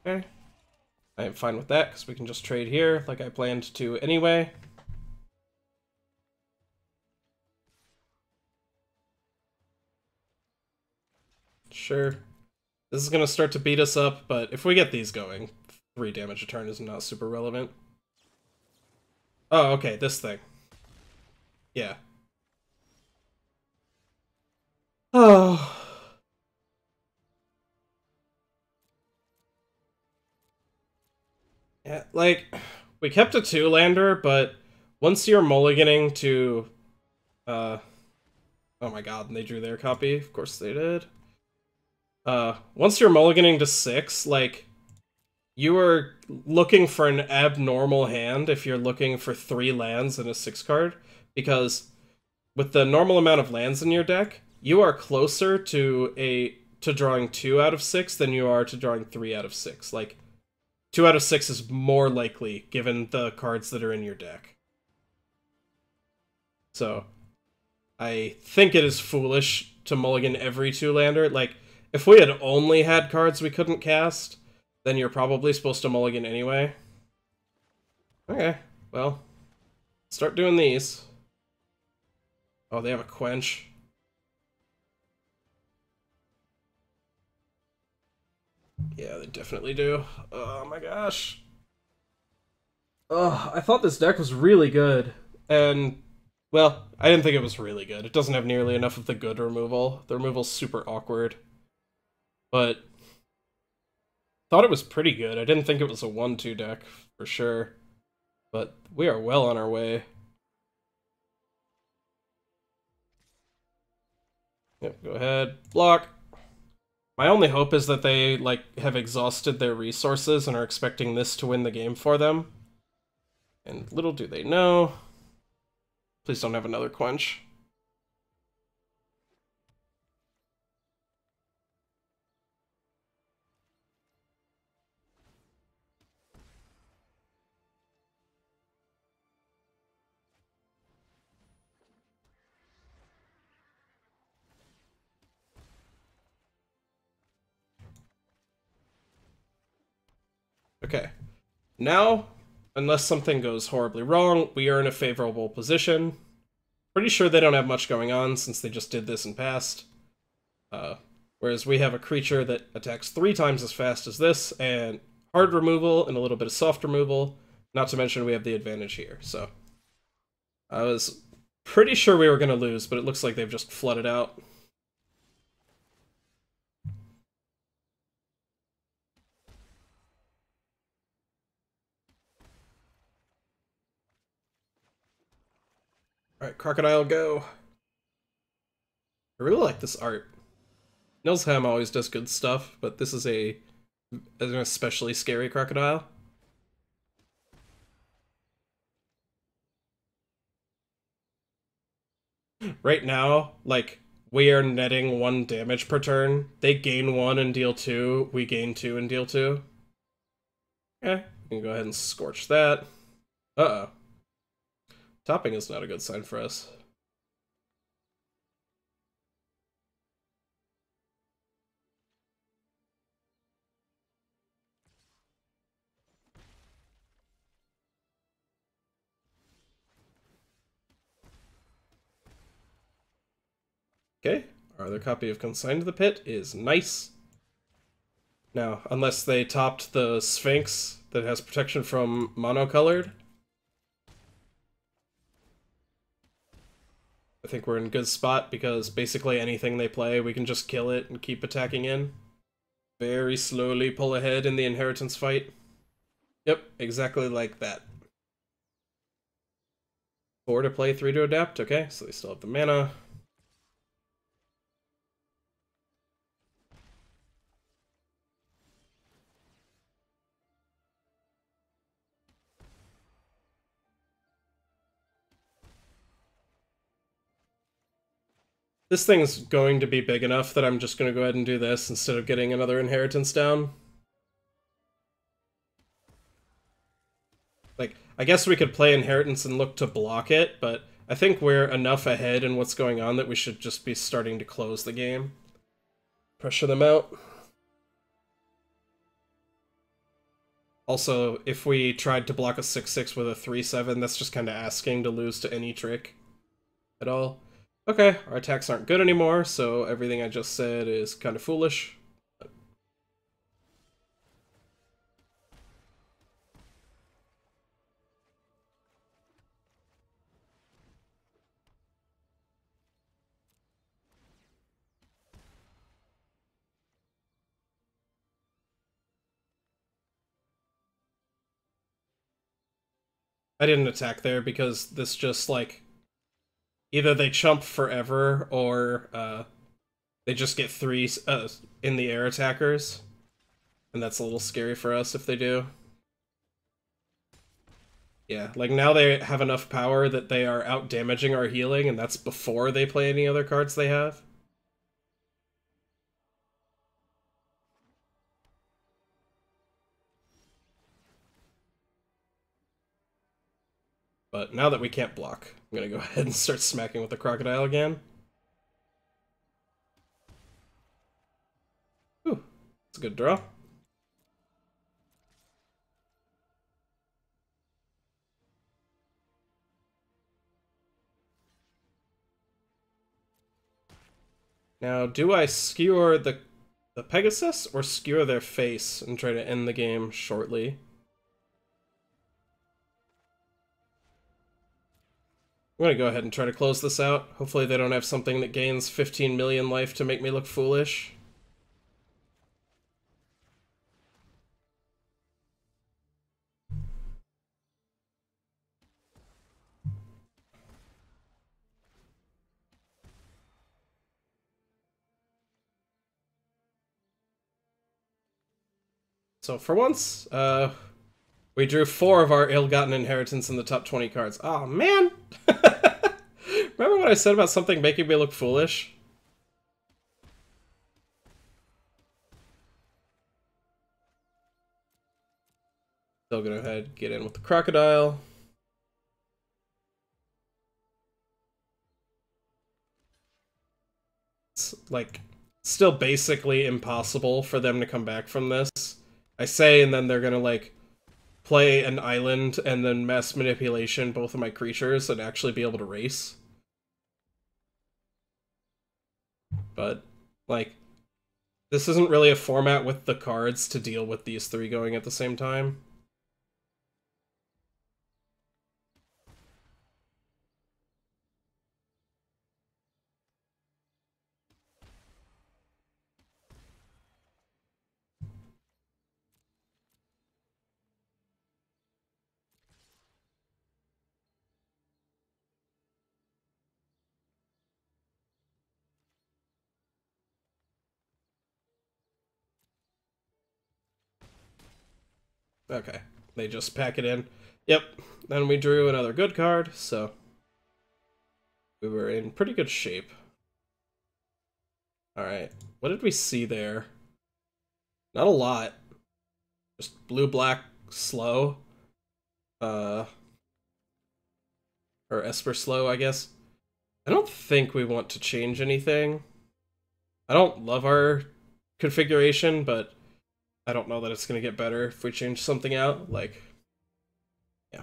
Okay. I am fine with that, because we can just trade here, like I planned to anyway. Sure. This is gonna start to beat us up, but if we get these going, 3 damage a turn is not super relevant. Oh, okay, this thing. Yeah. Oh. Yeah, like, we kept a 2-lander, but once you're mulliganing to, oh my god, and they drew their copy, of course they did. Once you're mulliganing to 6, like, you are looking for an abnormal hand if you're looking for 3 lands and a 6 card, because with the normal amount of lands in your deck, you are closer to drawing 2 out of 6 than you are to drawing 3 out of 6. Like, 2 out of 6 is more likely given the cards that are in your deck. So, I think it is foolish to mulligan every 2-lander. Like, if we had only had cards we couldn't cast, then you're probably supposed to mulligan anyway. Okay, well, start doing these. Oh, they have a quench. Yeah, they definitely do. Oh my gosh. Oh, I thought this deck was really good. And, well, I didn't think it was really good. It doesn't have nearly enough of the good removal. The removal's super awkward. But, thought it was pretty good. I didn't think it was a 1-2 deck, for sure. But we are well on our way. Yep, go ahead. Block. My only hope is that they, like, have exhausted their resources and are expecting this to win the game for them. And little do they know. Please don't have another quench. Okay. Now, unless something goes horribly wrong, we are in a favorable position. Pretty sure they don't have much going on since they just did this and passed. Whereas we have a creature that attacks 3 times as fast as this, and hard removal and a little bit of soft removal. Not to mention we have the advantage here, so... I was pretty sure we were going to lose, but it looks like they've just flooded out. Alright, Crocodile, go. I really like this art. Nilsham always does good stuff, but this is an especially scary Crocodile. Right now, like, we are netting 1 damage per turn. They gain 1 and deal 2. We gain 2 and deal 2. Okay, we can go ahead and scorch that. Uh-oh. Topping is not a good sign for us. Okay, our other copy of Consigned to the Pit is nice. Now, unless they topped the Sphinx that has protection from monocolored, I think we're in a good spot because basically anything they play, we can just kill it and keep attacking in. Very slowly pull ahead in the inheritance fight. Yep, exactly like that. 4 to play, 3 to adapt. Okay, so they still have the mana. This thing's going to be big enough that I'm just going to go ahead and do this instead of getting another inheritance down. Like, I guess we could play inheritance and look to block it, but I think we're enough ahead in what's going on that we should just be starting to close the game. Pressure them out. Also, if we tried to block a 6-6 with a 3-7, that's just kind of asking to lose to any trick at all. Okay, our attacks aren't good anymore, so everything I just said is kind of foolish. I didn't attack there because this just, like, either they chump forever or they just get 3 in the air attackers. And that's a little scary for us if they do. Yeah, like now they have enough power that they are out damaging our healing, and that's before they play any other cards they have. But now that we can't block, I'm gonna go ahead and start smacking with the crocodile again. Ooh, that's a good draw. Now, do I skewer the Pegasus or skewer their face and try to end the game shortly? I'm gonna go ahead and try to close this out. Hopefully they don't have something that gains 15 million life to make me look foolish. So for once, we drew 4 of our ill-gotten inheritance in the top 20 cards. Oh man! Remember what I said about something making me look foolish? Still gonna go ahead, get in with the crocodile. It's like still basically impossible for them to come back from this. I say, and then they're gonna like play an island and then mass manipulation both of my creatures and actually be able to race. But like this isn't really a format with the cards to deal with these 3 going at the same time. Okay, they just pack it in. Yep, then we drew another good card, so we were in pretty good shape. Alright, what did we see there? Not a lot. Just blue-black slow. Or Esper slow, I guess. I don't think we want to change anything. I don't love our configuration, but I don't know that it's going to get better if we change something out. Like, yeah.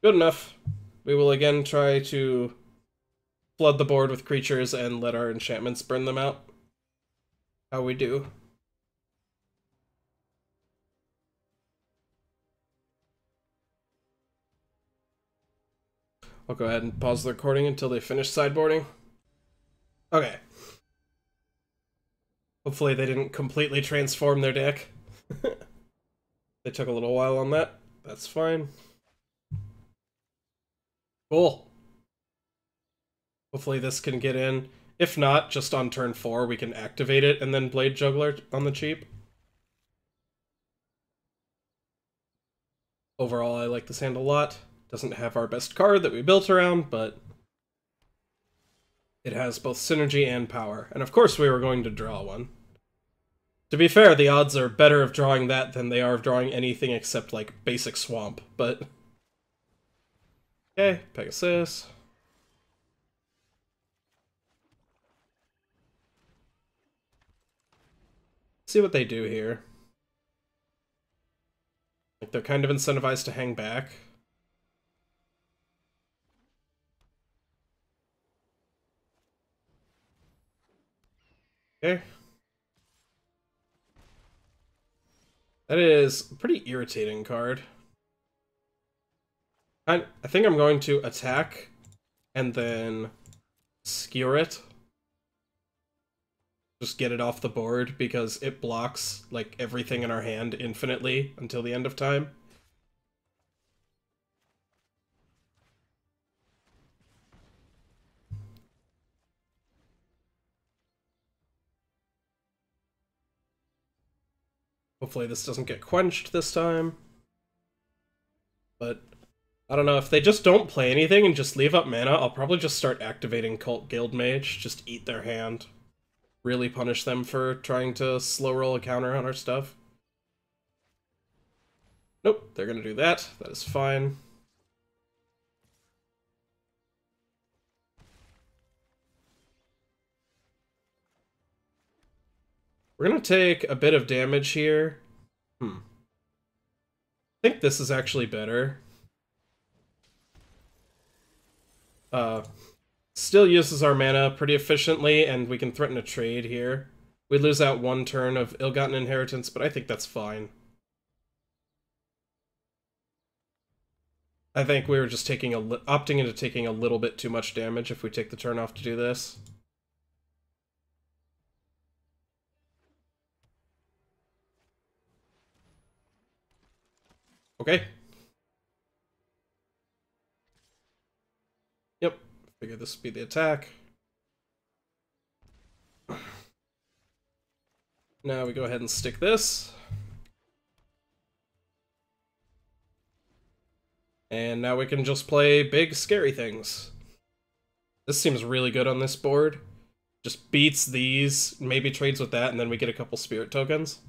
Good enough. We will again try to flood the board with creatures and let our enchantments burn them out. How we do. I'll go ahead and pause the recording until they finish sideboarding. Okay. Hopefully they didn't completely transform their deck. They took a little while on that. That's fine. Cool. Hopefully this can get in. If not, just on turn 4 we can activate it and then Blade Juggler on the cheap. Overall, I like this hand a lot. Doesn't have our best card that we built around, but it has both synergy and power. And of course we were going to draw one. To be fair, the odds are better of drawing that than they are of drawing anything except, like, basic swamp, but... Okay, Pegasus. See what they do here. Like, they're kind of incentivized to hang back. Okay. That is a pretty irritating card. I think I'm going to attack and then skewer it. Just get it off the board because it blocks like everything in our hand infinitely until the end of time. Hopefully this doesn't get quenched this time. But I don't know, if they just don't play anything and just leave up mana, I'll probably just start activating Cult Guildmage, just eat their hand. Really punish them for trying to slow roll a counter on our stuff. Nope, they're gonna do that. That is fine. We're gonna take a bit of damage here. I think this is actually better. Still uses our mana pretty efficiently, and we can threaten a trade here. We lose out one turn of ill-gotten inheritance, but I think that's fine. I think we were just opting into taking a little bit too much damage if we take the turn off to do this. Okay. Yep. Figure this would be the attack. Now we go ahead and stick this. And now we can just play big, scary things. This seems really good on this board. Just beats these, maybe trades with that, and then we get a couple spirit tokens.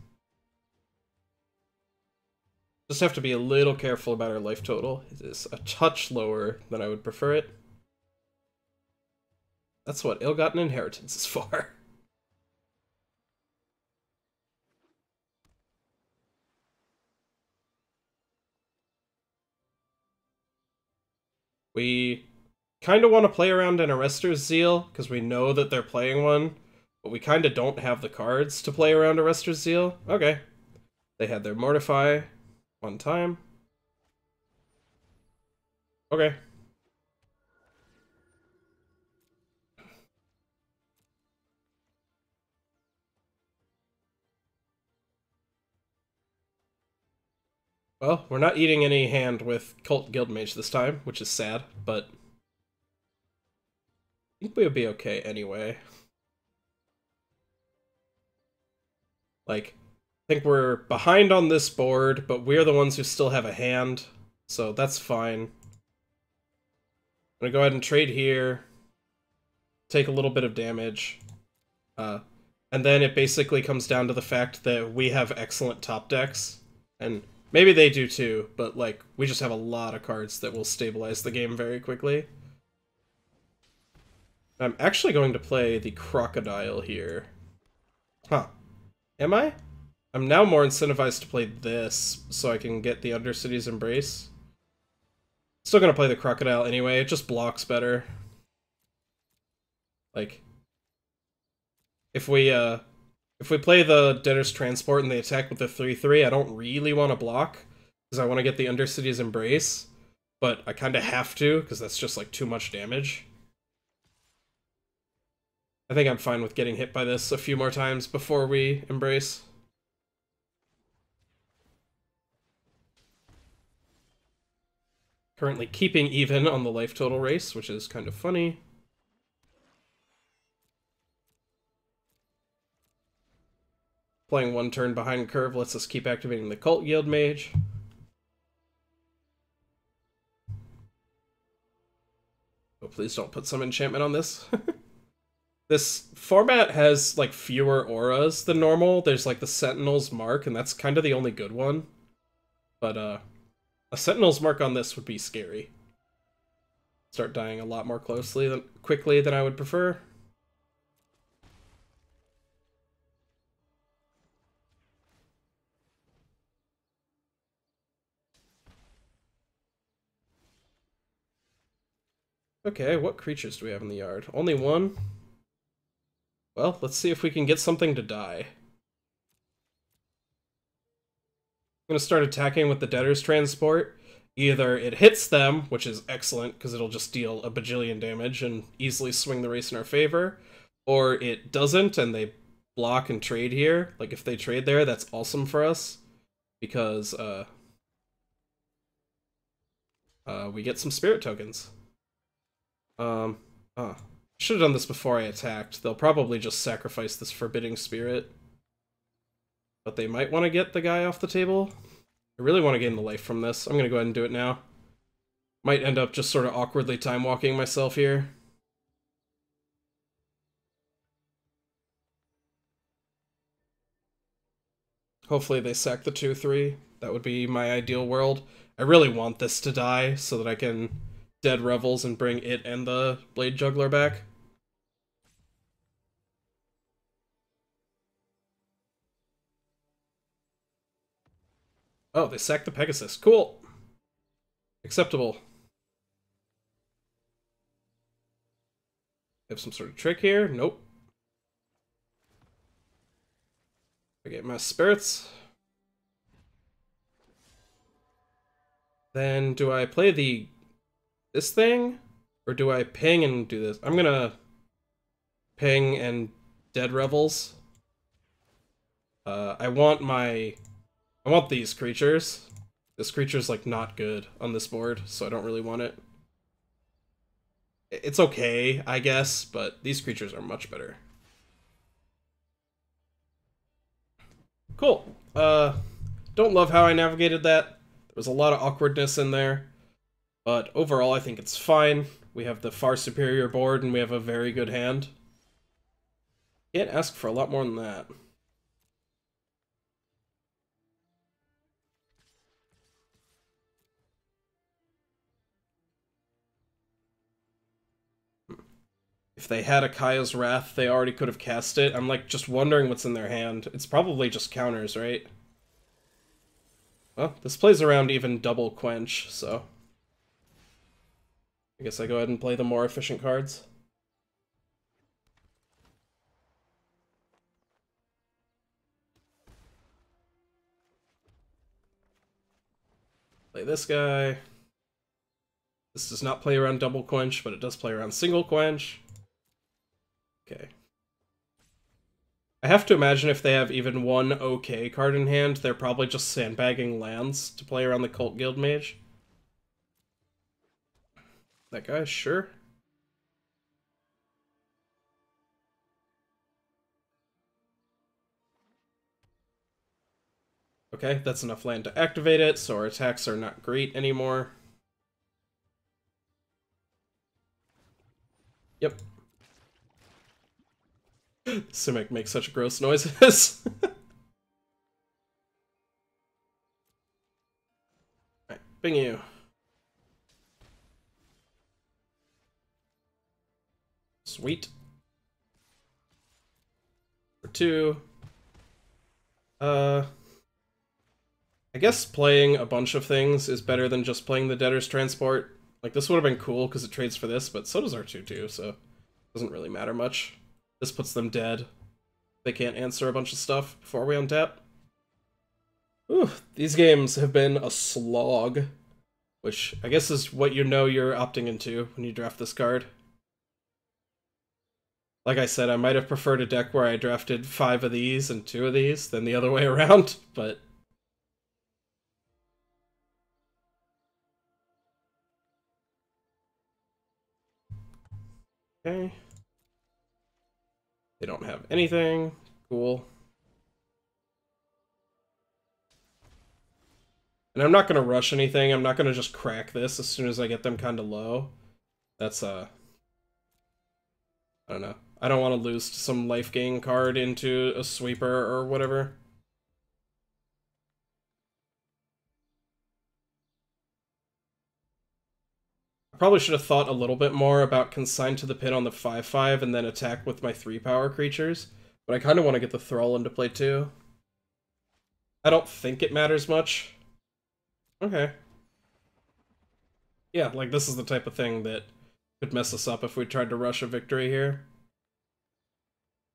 Just have to be a little careful about our life total. It is a touch lower than I would prefer it. That's what ill-gotten inheritance is for. We kind of want to play around an Arrester's Zeal, because we know that they're playing one, but we kind of don't have the cards to play around Arrester's Zeal. Okay. They had their Mortify one time. Okay. Well, we're not eating any hand with Cult Guildmage this time, which is sad, but I think we would be okay anyway. Like, I think we're behind on this board, but we're the ones who still have a hand, so that's fine. I'm gonna go ahead and trade here, take a little bit of damage, and then it basically comes down to the fact that we have excellent top decks, and maybe they do too, but like, we just have a lot of cards that will stabilize the game very quickly. I'm actually going to play the Crocodile here. Huh. Am I? I'm now more incentivized to play this, so I can get the Undercity's Embrace. Still gonna play the Crocodile anyway, it just blocks better. Like, if we play the Debtor's Transport and they attack with the 3/3, I don't really want to block, because I want to get the Undercity's Embrace, but I kind of have to, because that's just like too much damage. I think I'm fine with getting hit by this a few more times before we Embrace. Currently keeping even on the life total race, which is kind of funny. Playing one turn behind curve lets us keep activating the Cult Guildmage. Oh, please don't put some enchantment on this. This format has, like, fewer auras than normal. There's, like, the Sentinel's Mark, and that's kind of the only good one. But, a Sentinel's Mark on this would be scary. Start dying a lot more quickly than I would prefer. Okay, what creatures do we have in the yard? Only one? Well, let's see if we can get something to die. I'm gonna start attacking with the Debtor's Transport. Either it hits them, which is excellent, because it'll just deal a bajillion damage and easily swing the race in our favor, or it doesn't, and they block and trade here. Like, if they trade there, that's awesome for us, because, we get some spirit tokens. Should have done this before I attacked. They'll probably just sacrifice this Forbidding Spirit. but they might want to get the guy off the table. I really want to gain the life from this. I'm going to go ahead and do it now. Might end up just sort of awkwardly time-walking myself here. Hopefully they sack the 2-3. That would be my ideal world. I really want this to die so that I can Dead Revels and bring it and the Blade Juggler back. Oh, they sacked the Pegasus. Cool. Acceptable. Have some sort of trick here? Nope. I get my spirits. Then do I play this thing? Or do I ping and do this? I'm gonna ping and Dead Revels. I want these creatures. This creature's like not good on this board, so I don't really want it. It's okay, I guess, but these creatures are much better. Cool. Don't love how I navigated that. There was a lot of awkwardness in there, but overall I think it's fine. We have the far superior board and we have a very good hand. Can't ask for a lot more than that. If they had a Kaya's Wrath, they already could have cast it. I'm like just wondering what's in their hand. It's probably just counters, right? Well, this plays around even double Quench, so I guess I go ahead and play the more efficient cards. Play this guy. This does not play around double Quench, but it does play around single Quench. Okay. I have to imagine if they have even one okay card in hand, they're probably just sandbagging lands to play around the Cult Guild Mage. That guy, sure. Okay, that's enough land to activate it, so our attacks are not great anymore. Yep. Simic makes such gross noises. Alright, bing you. Sweet. For 2. I guess playing a bunch of things is better than just playing the Debtor's Transport. Like, this would have been cool because it trades for this, but so does R2 too, so it doesn't really matter much. This puts them dead. They can't answer a bunch of stuff before we untap. Ooh, these games have been a slog, which I guess is what you know you're opting into when you draft this card. Like I said, I might have preferred a deck where I drafted 5 of these and 2 of these than the other way around, but okay. They don't have anything. Cool. And I'm not going to rush anything. I'm not going to just crack this as soon as I get them kind of low. That's, I don't know. I don't want to lose some life gain card into a sweeper or whatever. I probably should have thought a little bit more about Consign to the Pit on the 5/5 and then attack with my 3-power creatures, but I kind of want to get the Thrall into play too. I don't think it matters much. Okay. Yeah, like this is the type of thing that could mess us up if we tried to rush a victory here.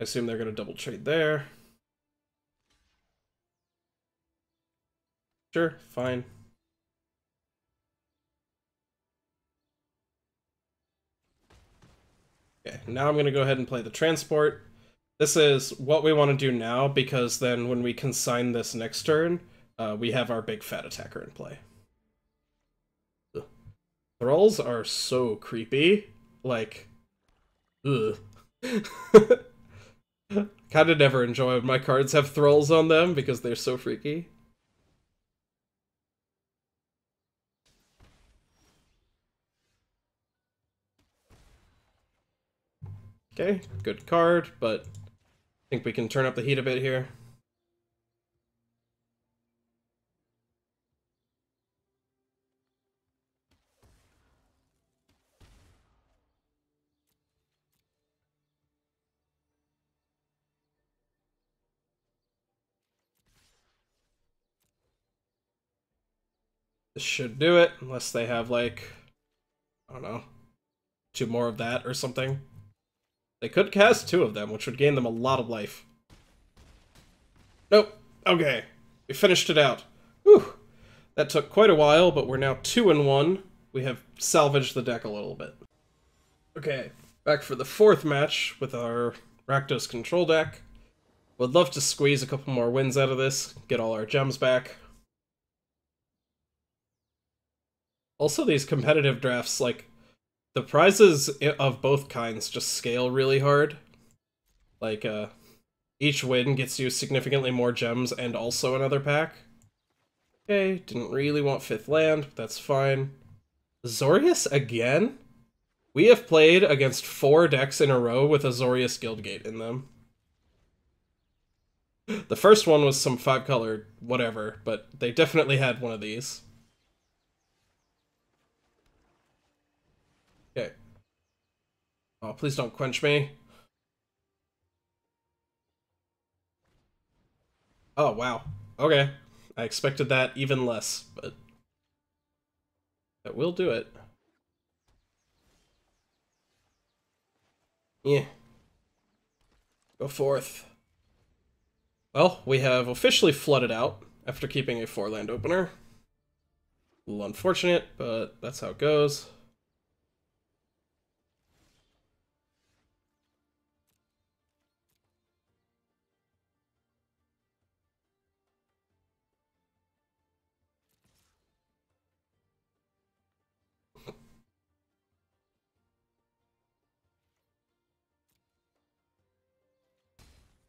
I assume they're going to double trade there. Sure, fine. Okay, now I'm going to go ahead and play the transport. This is what we want to do now, because then when we consign this next turn, we have our big fat attacker in play. Ugh. Thralls are so creepy. Like, ugh. Kinda never enjoy when my cards have thralls on them because they're so freaky. Okay, good card, but I think we can turn up the heat a bit here. This should do it, unless they have, like, I don't know, 2 more of that or something. They could cast 2 of them, which would gain them a lot of life. Nope. Okay. We finished it out. Whew. That took quite a while, but we're now 2-1. We have salvaged the deck a little bit. Okay, back for the 4th match with our Rakdos control deck. Would love to squeeze a couple more wins out of this, get all our gems back. Also, these competitive drafts, like, the prizes of both kinds just scale really hard. Like, each win gets you significantly more gems and also another pack. Okay, didn't really want 5th land, but that's fine. Azorius again? We have played against 4 decks in a row with Azorius Guildgate in them. The first one was some 5-color whatever, but they definitely had one of these. Okay. Oh, please don't quench me. Oh, wow. Okay. I expected that even less, but that will do it. Yeah. Go forth. Well, we have officially flooded out after keeping a 4-land opener. A little unfortunate, but that's how it goes.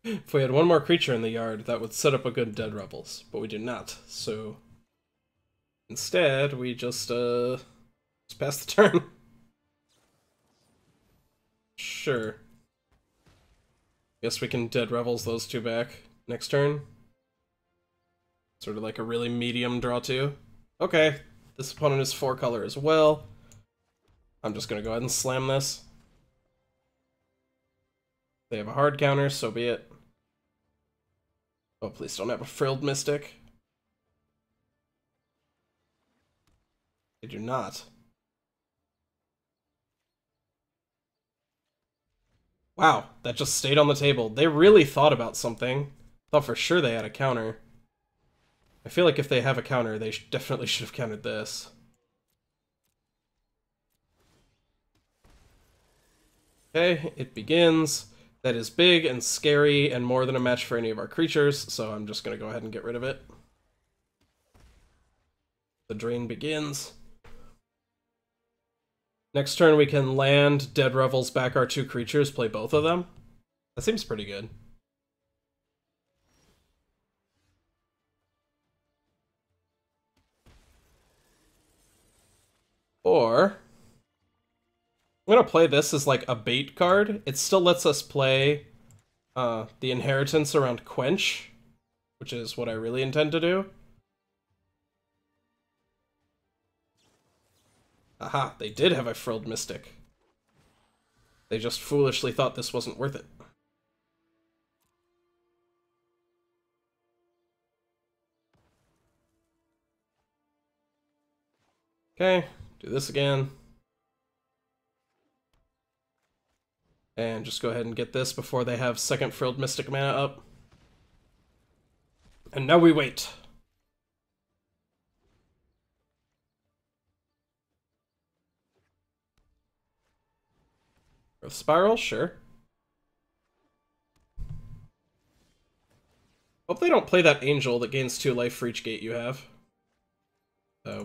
If we had one more creature in the yard, that would set up a good Dead Rebels, but we do not, so instead we just pass the turn. Sure. Guess we can Dead Rebels those 2 back next turn. Sort of like a really medium draw 2. Okay, this opponent is 4-color as well. I'm just gonna go ahead and slam this. They have a hard counter, so be it. Oh, please don't have a Frilled Mystic. They do not. Wow, that just stayed on the table. They really thought about something. Thought for sure they had a counter. I feel like if they have a counter, they definitely should have countered this. Okay, it begins. That is big and scary and more than a match for any of our creatures, so I'm just going to go ahead and get rid of it. The drain begins. Next turn we can land, Dead Revels back our 2 creatures, play both of them. That seems pretty good. Or I'm gonna play this as like a bait card. It still lets us play the Inheritance around Quench, which is what I really intend to do. Aha, they did have a Frilled Mystic. They just foolishly thought this wasn't worth it. Okay, do this again. And just go ahead and get this before they have 2nd Frilled Mystic mana up. And now we wait. Growth Spiral, sure. Hope they don't play that Angel that gains 2 life for each gate you have.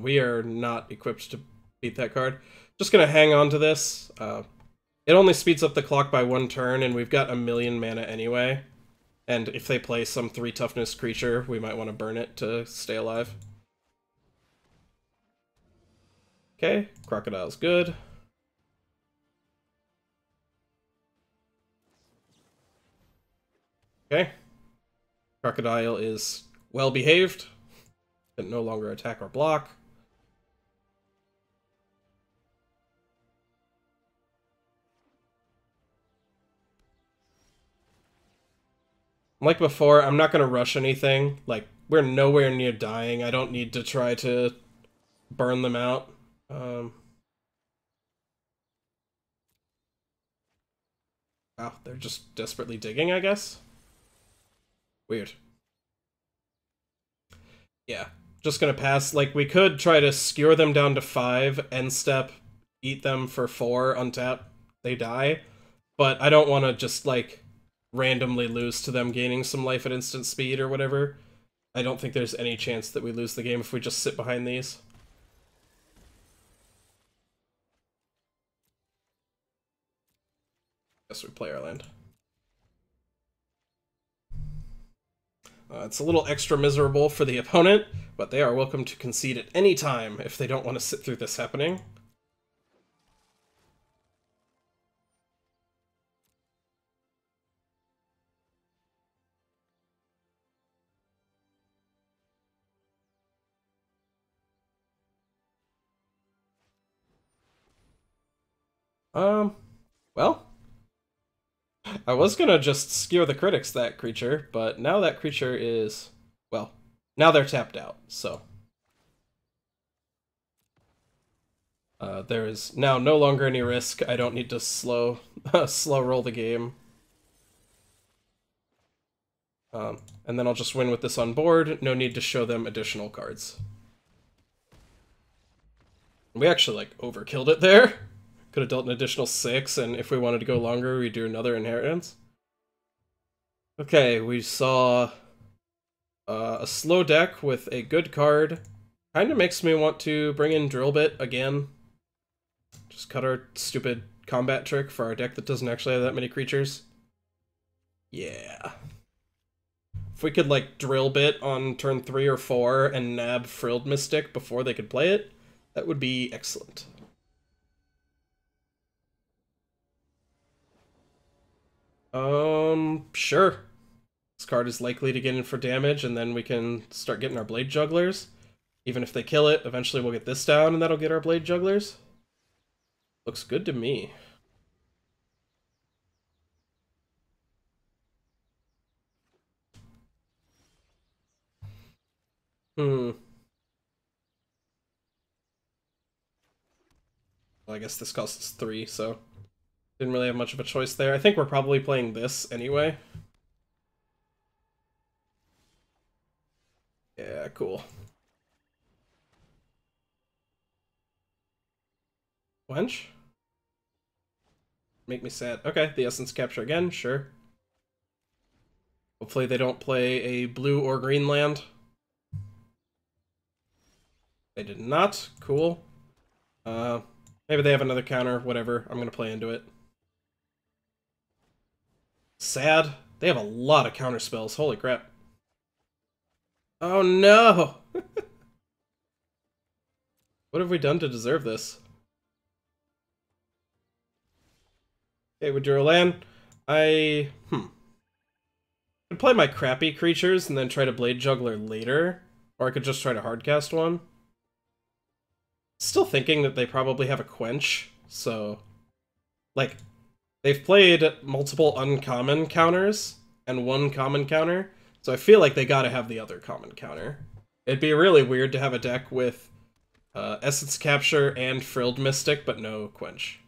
We are not equipped to beat that card. Just gonna hang on to this. It only speeds up the clock by 1 turn, and we've got 1,000,000 mana anyway. And if they play some 3 toughness creature, we might want to burn it to stay alive. Okay, Crocodile's good. Okay. Crocodile is well behaved. Can no longer attack or block. Like before, I'm not going to rush anything. Like, we're nowhere near dying. I don't need to try to burn them out. Wow, they're just desperately digging, I guess? Weird. Yeah, just gonna pass. Like, we could try to skewer them down to 5, end step, eat them for 4, untap, they die. But I don't want to just, like, randomly lose to them gaining some life at instant speed or whatever. I don't think there's any chance that we lose the game if we just sit behind these. Guess we play our land. It's a little extra miserable for the opponent, but they are welcome to concede at any time if they don't want to sit through this happening. Well, I was gonna just skewer the critics that creature, but now that creature is, well, now they're tapped out, so. There is now no longer any risk. I don't need to slow roll the game. And then I'll just win with this on board. No need to show them additional cards. We actually, like, overkilled it there. Could have dealt an additional 6, and if we wanted to go longer, we'd do another inheritance. Okay, we saw a slow deck with a good card. Kinda makes me want to bring in Drill Bit again. Just cut our stupid combat trick for our deck that doesn't actually have that many creatures. Yeah. If we could, like, Drill Bit on turn 3 or 4 and nab Frilled Mystic before they could play it, that would be excellent. Sure. This card is likely to get in for damage, and then we can start getting our Blade Jugglers. Even if they kill it, eventually we'll get this down, and that'll get our Blade Jugglers. Looks good to me. Well, I guess this costs us 3, so didn't really have much of a choice there. I think we're probably playing this anyway. Yeah, cool. Wench? Make me sad. Okay, the Essence Capture again, sure. Hopefully they don't play a blue or green land. They did not. Cool. Maybe they have another counter, whatever. I'm gonna play into it. Sad. They have a lot of counter spells. Holy crap. Oh no! What have we done to deserve this? Okay, we drew a land. I could play my crappy creatures and then try to Blade Juggler later. Or I could just try to hardcast one. Still thinking that they probably have a Quench, so... Like, they've played multiple uncommon counters and 1 common counter, so I feel like they gotta have the other common counter. It'd be really weird to have a deck with Essence Capture and Frilled Mystic, but no Quench.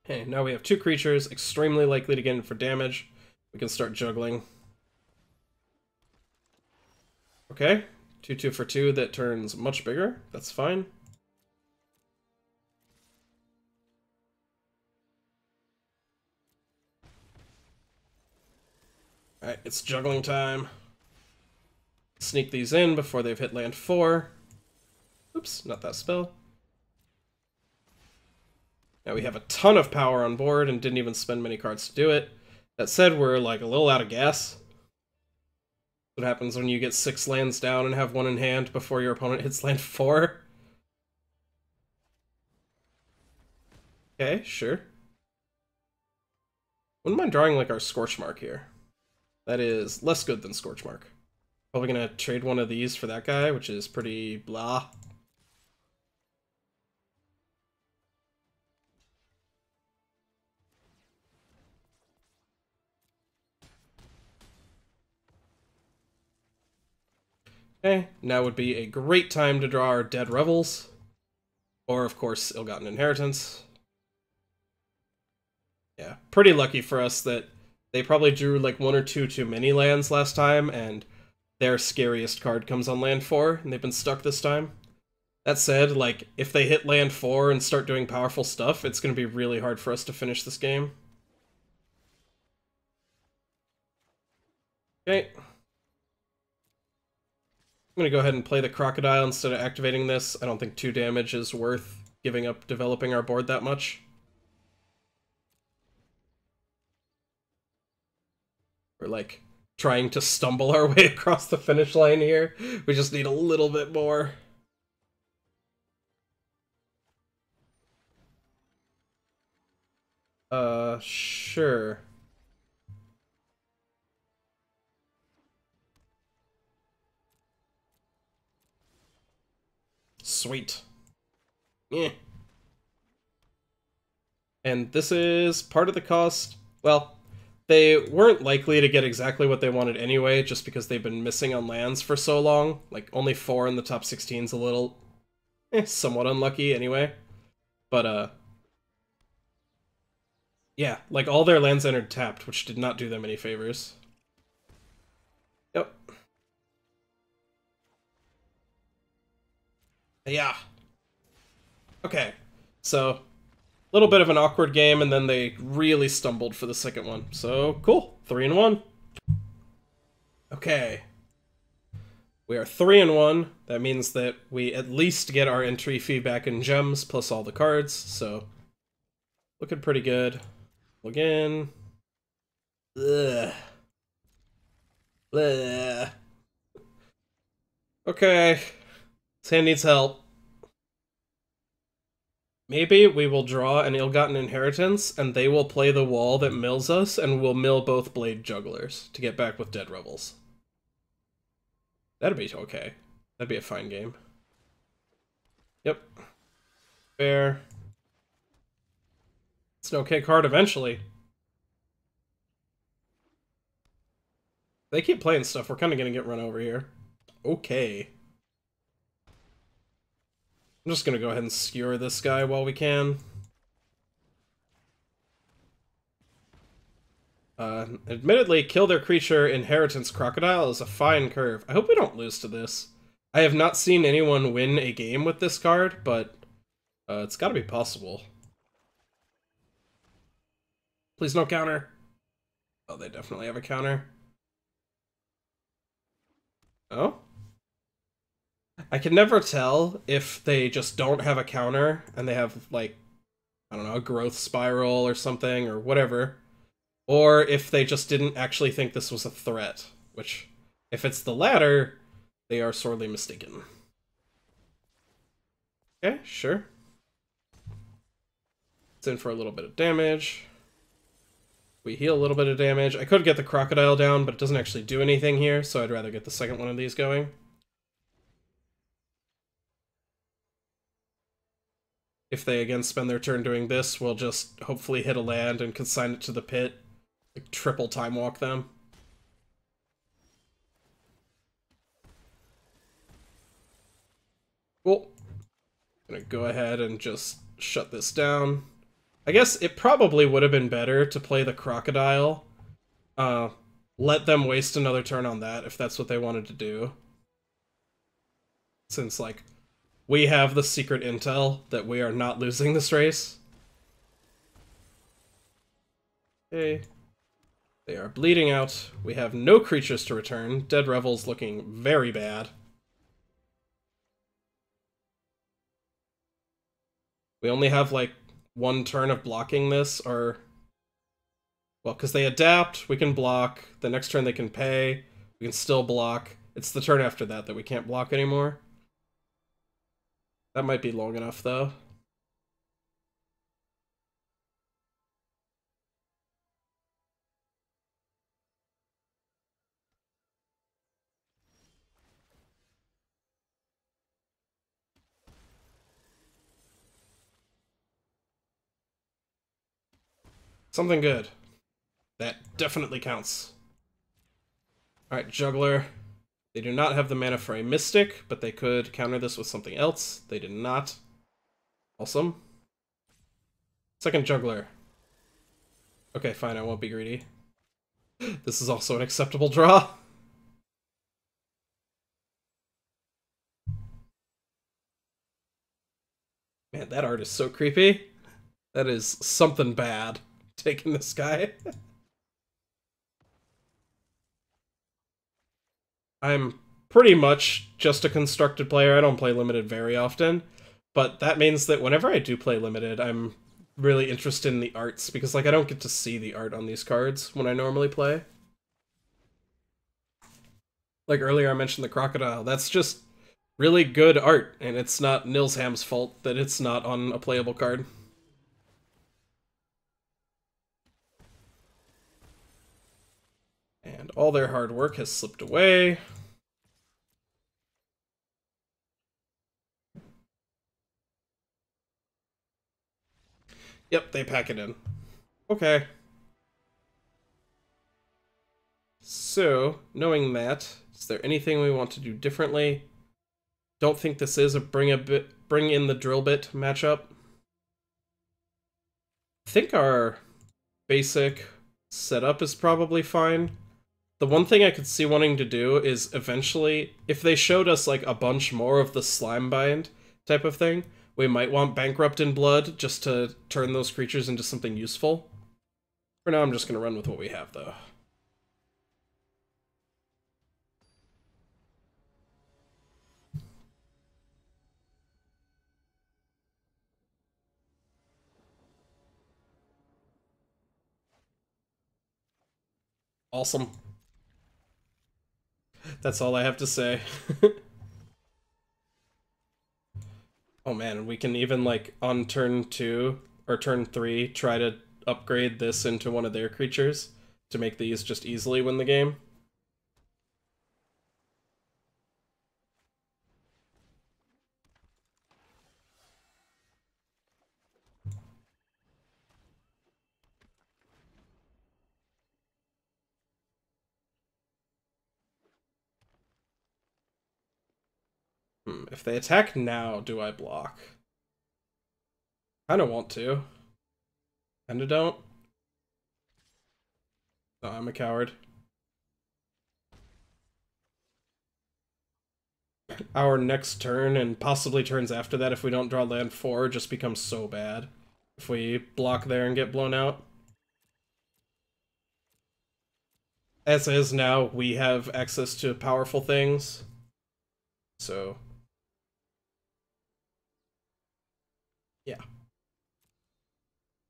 Okay, now we have 2 creatures, extremely likely to get in for damage. We can start juggling. Okay, 2/2 for 2 that turns much bigger. That's fine. Alright, it's juggling time. Sneak these in before they've hit land 4. Oops, not that spell. Now we have a ton of power on board and didn't even spend many cards to do it. That said, we're like a little out of gas. What happens when you get 6 lands down and have 1 in hand before your opponent hits land 4? Okay, sure. Wouldn't mind drawing like our Scorch Mark here. That is less good than Scorch Mark. Probably gonna trade one of these for that guy, which is pretty blah. Okay, now would be a great time to draw our Dead Revels. Or, of course, Ill-Gotten Inheritance. Yeah, pretty lucky for us that they probably drew like 1 or 2 too many lands last time, and their scariest card comes on land 4, and they've been stuck this time. That said, like, if they hit land 4 and start doing powerful stuff, it's going to be really hard for us to finish this game. Okay. I'm going to go ahead and play the Crocodile instead of activating this. I don't think 2 damage is worth giving up developing our board that much. We're like trying to stumble our way across the finish line here. We just need a little bit more. Sure. Sweet. Yeah. And this is part of the cost. Well, they weren't likely to get exactly what they wanted anyway, just because they've been missing on lands for so long. Like, only 4 in the top 16 is a little, somewhat unlucky anyway. But, yeah, like, all their lands entered tapped, which did not do them any favors. Yep. Yeah. Okay, so a little bit of an awkward game, and then they really stumbled for the second one. So, cool. 3-1. Okay. We are 3-1. That means that we at least get our entry fee back in gems, plus all the cards, so looking pretty good. Again. Ugh. Ugh. Okay. This hand needs help. Maybe we will draw an Ill-Gotten Inheritance, and they will play the wall that mills us, and we'll mill both Blade Jugglers to get back with Dead Revels. That'd be okay. That'd be a fine game. Yep. Fair. It's an okay card eventually. They keep playing stuff, we're kind of gonna get run over here. Okay. I'm just gonna go ahead and skewer this guy while we can. Admittedly, kill their creature Inheritance Crocodile is a fine curve. I hope we don't lose to this. I have not seen anyone win a game with this card, but it's gotta be possible. Please no counter. Oh, they definitely have a counter. Oh? I can never tell if they just don't have a counter and they have, like, I don't know, a growth spiral or something or whatever, or if they just didn't actually think this was a threat, which, if it's the latter, they are sorely mistaken. Okay, sure. It's in for a little bit of damage. We heal a little bit of damage. I could get the Crocodile down, but it doesn't actually do anything here, so I'd rather get the second one of these going. If they again spend their turn doing this, we'll just hopefully hit a land and consign it to the pit. Like, triple time walk them. Cool. I'm gonna go ahead and just shut this down. I guess it probably would have been better to play the Crocodile. Let them waste another turn on that if that's what they wanted to do. Since, like, we have the secret intel that we are not losing this race. Okay. They are bleeding out. We have no creatures to return. Dead Revel's looking very bad. We only have, like, one turn of blocking this, or... Well, because they adapt, we can block. The next turn they can pay. We can still block. It's the turn after that we can't block anymore. That might be long enough, though. Something good. That definitely counts. Alright, Juggler. They do not have the mana for a Mystic, but they could counter this with something else. They did not. Awesome. Second Juggler. Okay, fine, I won't be greedy. This is also an acceptable draw. Man, that art is so creepy. That is something bad, taking this guy. I'm pretty much just a constructed player. I don't play Limited very often, but that means that whenever I do play Limited, I'm really interested in the arts, because, like, I don't get to see the art on these cards when I normally play. Like earlier I mentioned the Crocodile, that's just really good art, and it's not Nilsham's fault that it's not on a playable card. And all their hard work has slipped away. Yep, they pack it in. Okay. So, knowing that, is there anything we want to do differently? Don't think this is a bring in the drill bit matchup. I think our basic setup is probably fine. The one thing I could see wanting to do is eventually, if they showed us like a bunch more of the slime bind type of thing, we might want Bankrupt in Blood just to turn those creatures into something useful. For now, I'm just going to run with what we have, though. Awesome. That's all I have to say. Oh man, we can even, like, on turn 2 or turn 3, try to upgrade this into one of their creatures to make these just easily win the game. If they attack now, do I block? Kinda want to. Kinda don't. No, I'm a coward. Our next turn, and possibly turns after that if we don't draw land 4, just becomes so bad. If we block there and get blown out. As is now, we have access to powerful things. So... yeah.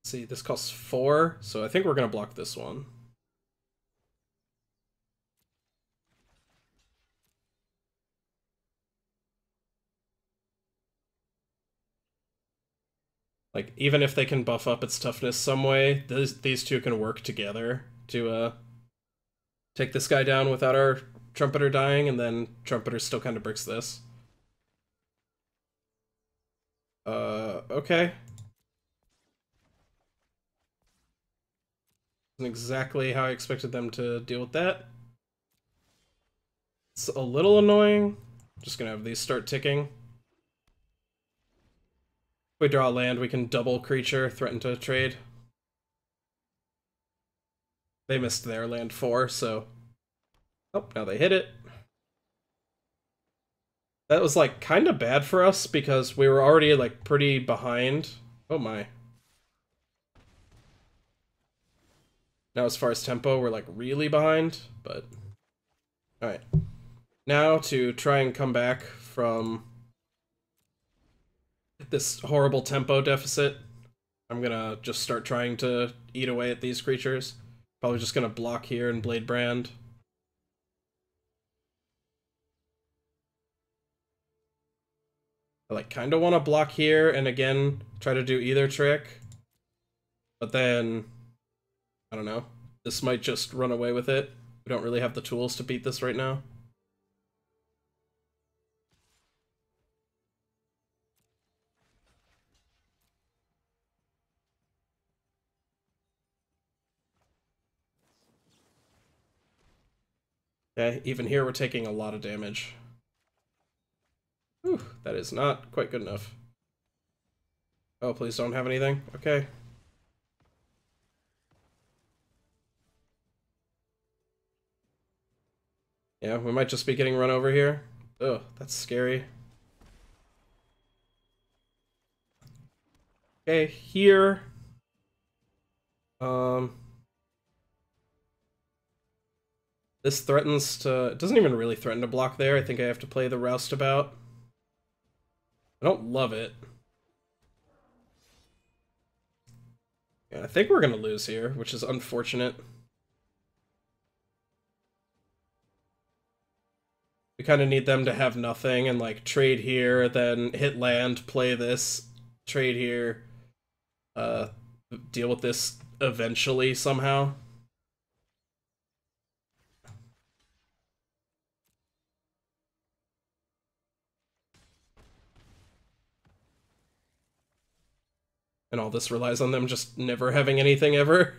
See, this costs 4, so I think we're gonna block this one. Like, even if they can buff up its toughness some way, these two can work together to take this guy down without our Trumpeter dying, and then Trumpeter still kind of bricks this. Okay. Isn't exactly how I expected them to deal with that. It's a little annoying. Just gonna have these start ticking. If we draw land, we can double creature, threaten to trade. They missed their land 4, so... oh, now they hit it. That was, like, kind of bad for us, because we were already, like, pretty behind. Oh my. Now, as far as tempo, we're, like, really behind, but... alright. Now, to try and come back from this horrible tempo deficit. I'm gonna just start trying to eat away at these creatures. Probably just gonna block here and Blade Brand. I like kind of want to block here and again try to do either trick. But then, I don't know. This might just run away with it. We don't really have the tools to beat this right now. Okay, even here we're taking a lot of damage. Whew, that is not quite good enough. Oh, please don't have anything. Okay. Yeah, we might just be getting run over here. Ugh, that's scary. Okay, here. This threatens to... It doesn't even really threaten to block there. I think I have to play the Roustabout. I don't love it. Yeah, I think we're gonna lose here, which is unfortunate. We kind of need them to have nothing and, like, trade here, then hit land, play this, trade here, deal with this eventually somehow. And all this relies on them just never having anything ever.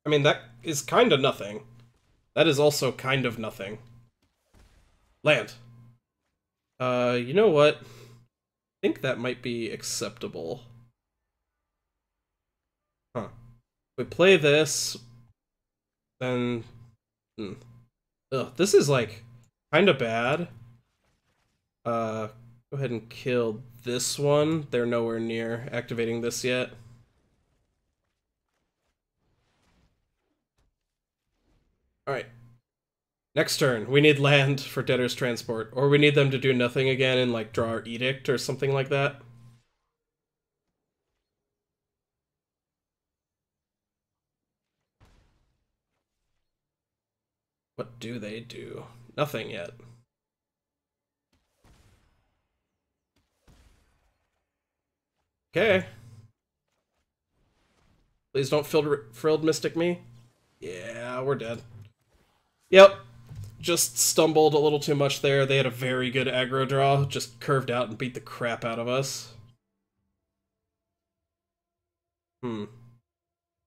I mean, that is kind of nothing. That is also kind of nothing. Land. You know what? I think that might be acceptable. Huh. If we play this, then... Ugh, this is, like, kind of bad. Go ahead and kill this one. They're nowhere near activating this yet. Alright. Next turn, we need land for Debtor's Transport. Or we need them to do nothing again and, like, draw our Edict or something like that. What do they do? Nothing yet. Okay. Please don't Frilled Mystic me. Yeah, we're dead. Yep. Just stumbled a little too much there. They had a very good aggro draw. Just curved out and beat the crap out of us. I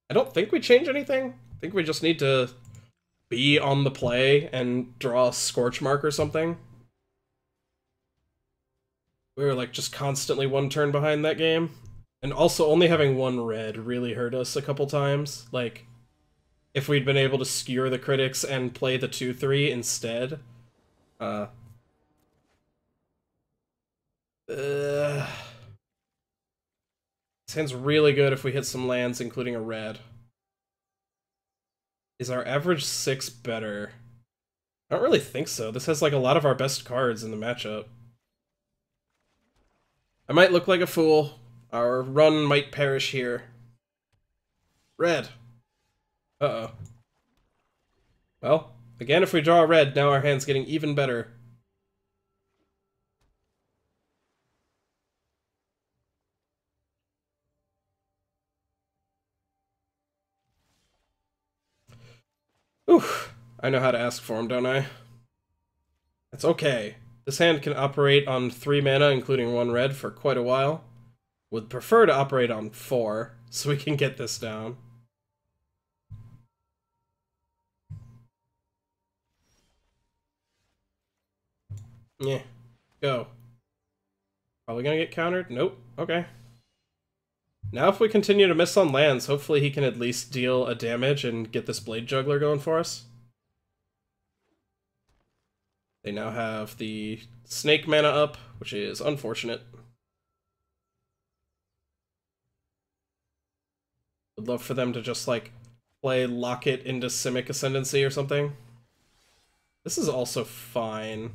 don't think we change anything. I think we just need to be on the play and draw a Scorch Mark or something. We were like just constantly one turn behind that game. And also only having one red really hurt us a couple times. Like, if we'd been able to skewer the critics and play the 2-3 instead. This hand's really good if we hit some lands, including a red. Is our average 6 better? I don't really think so. This has like a lot of our best cards in the matchup. I might look like a fool. Our run might perish here. Red. Uh-oh. Well, again, if we draw a red, now our hand's getting even better. Oof. I know how to ask for him, don't I? It's okay. This hand can operate on 3 mana, including 1 red, for quite a while. Would prefer to operate on 4, so we can get this down. Yeah. Go. Probably gonna get countered? Nope. Okay. Now if we continue to miss on lands, hopefully he can at least deal a damage and get this Blade Juggler going for us. They now have the Snake mana up, which is unfortunate. Would love for them to just, like, play Lock It into Simic Ascendancy or something. This is also fine.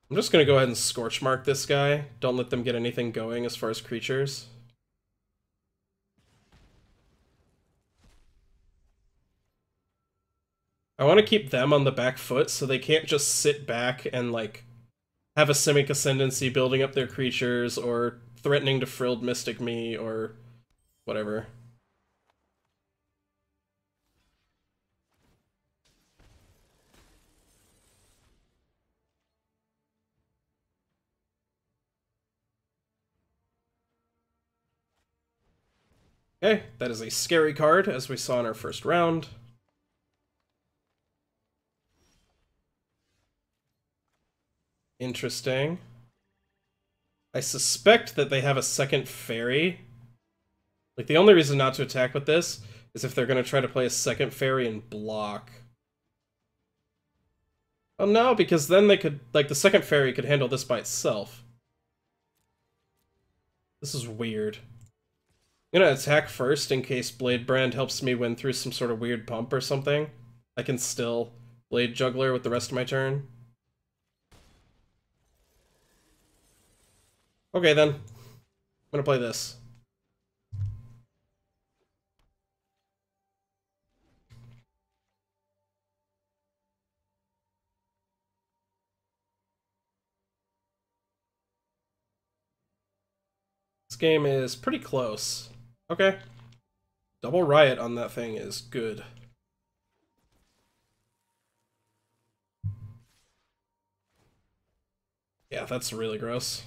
I'm just gonna go ahead and Scorch Mark this guy. Don't let them get anything going as far as creatures. I want to keep them on the back foot so they can't just sit back and, like, have a Simic Ascendancy building up their creatures or threatening to Frilled Mystic me or whatever. Okay, that is a scary card, as we saw in our first round. Interesting. I suspect that they have a second fairy. Like, the only reason not to attack with this is if they're going to try to play a second fairy and block. Oh no, because then they could, like, the second fairy could handle this by itself. This is weird. I'm gonna attack first in case Blade Brand helps me win through some sort of weird pump or something. I can still Blade Juggler with the rest of my turn. Okay then. I'm gonna play this. This game is pretty close. Okay. Double Riot on that thing is good. Yeah, that's really gross.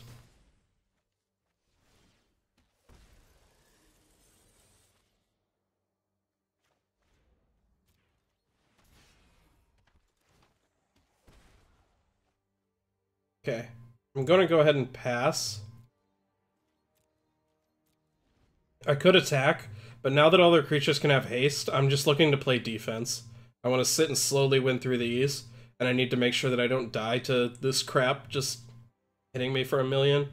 Okay. I'm gonna go ahead and pass. I could attack, but now that all their creatures can have haste, I'm just looking to play defense. I want to sit and slowly win through these, and I need to make sure that I don't die to this crap just hitting me for a million.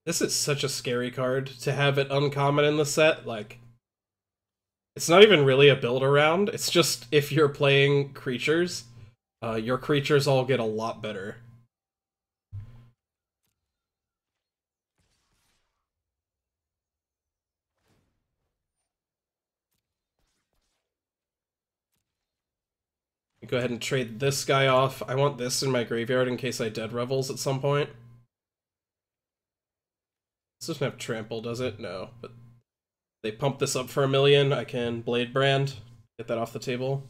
This is such a scary card to have it uncommon in the set. Like, it's not even really a build around. It's just if you're playing creatures, your creatures all get a lot better. Go ahead and trade this guy off. I want this in my graveyard in case I dead Revels at some point. This doesn't have trample, does it? No, but they pump this up for a million. I can Blade Brand, get that off the table.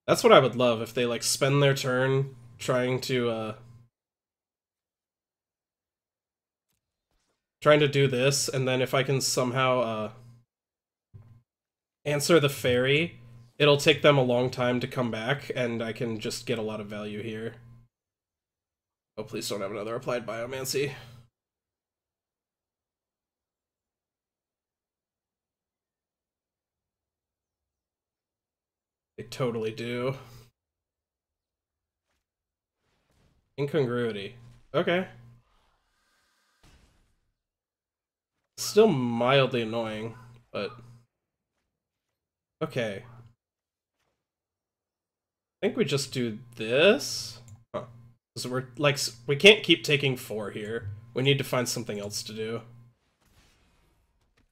That's what I would love, if they, like, spend their turn trying to do this, and then if I can somehow answer the fairy, it'll take them a long time to come back, and I can just get a lot of value here. Oh, please don't have another Applied Biomancy. They totally do. Incongruity. Okay. Still mildly annoying, but... Okay. I think we just do this? Huh. So we're, like, we can't keep taking 4 here. We need to find something else to do.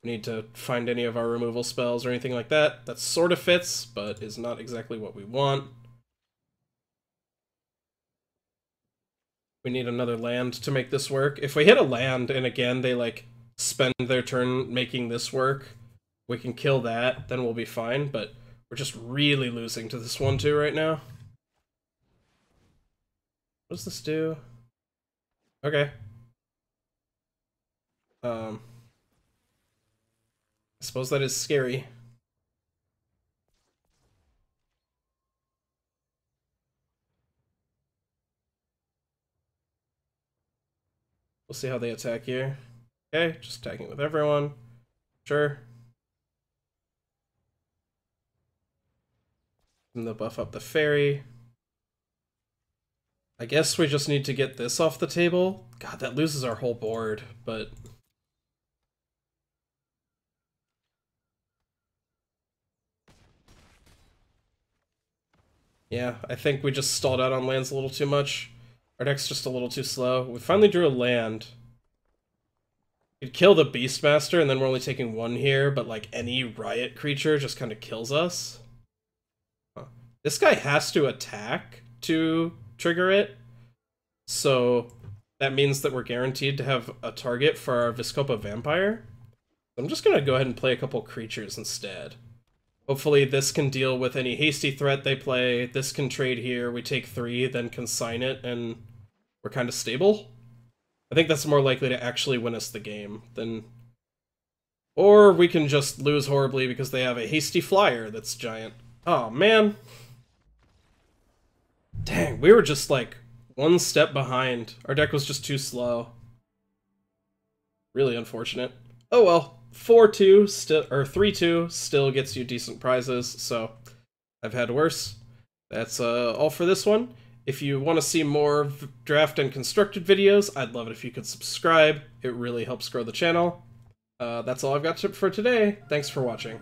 We need to find any of our removal spells or anything like that. That sort of fits, but is not exactly what we want. We need another land to make this work. If we hit a land, and again they, like, spend their turn making this work, we can kill that, then we'll be fine, but we're just really losing to this 1/2 right now. What does this do? Okay. I suppose that is scary. We'll see how they attack here. Okay, just attacking with everyone. Sure. And they'll buff up the fairy. I guess we just need to get this off the table. God, that loses our whole board, but... yeah, I think we just stalled out on lands a little too much. Our deck's just a little too slow. We finally drew a land. We'd kill the Beastmaster, and then we're only taking one here, but like any riot creature just kind of kills us. Huh. This guy has to attack to trigger it, so that means that we're guaranteed to have a target for our Viscopa Vampire. I'm just gonna go ahead and play a couple creatures instead. Hopefully this can deal with any hasty threat they play, this can trade here, we take 3, then consign it, and we're kind of stable. I think that's more likely to actually win us the game than... or we can just lose horribly because they have a hasty flyer that's giant. Oh, man. Dang, we were just like one step behind. Our deck was just too slow. Really unfortunate. Oh well. 4-2 still, or 3-2 still gets you decent prizes, so I've had worse. That's all for this one. If you want to see more draft and constructed videos, I'd love it if you could subscribe. It really helps grow the channel. That's all I've got for today. Thanks for watching.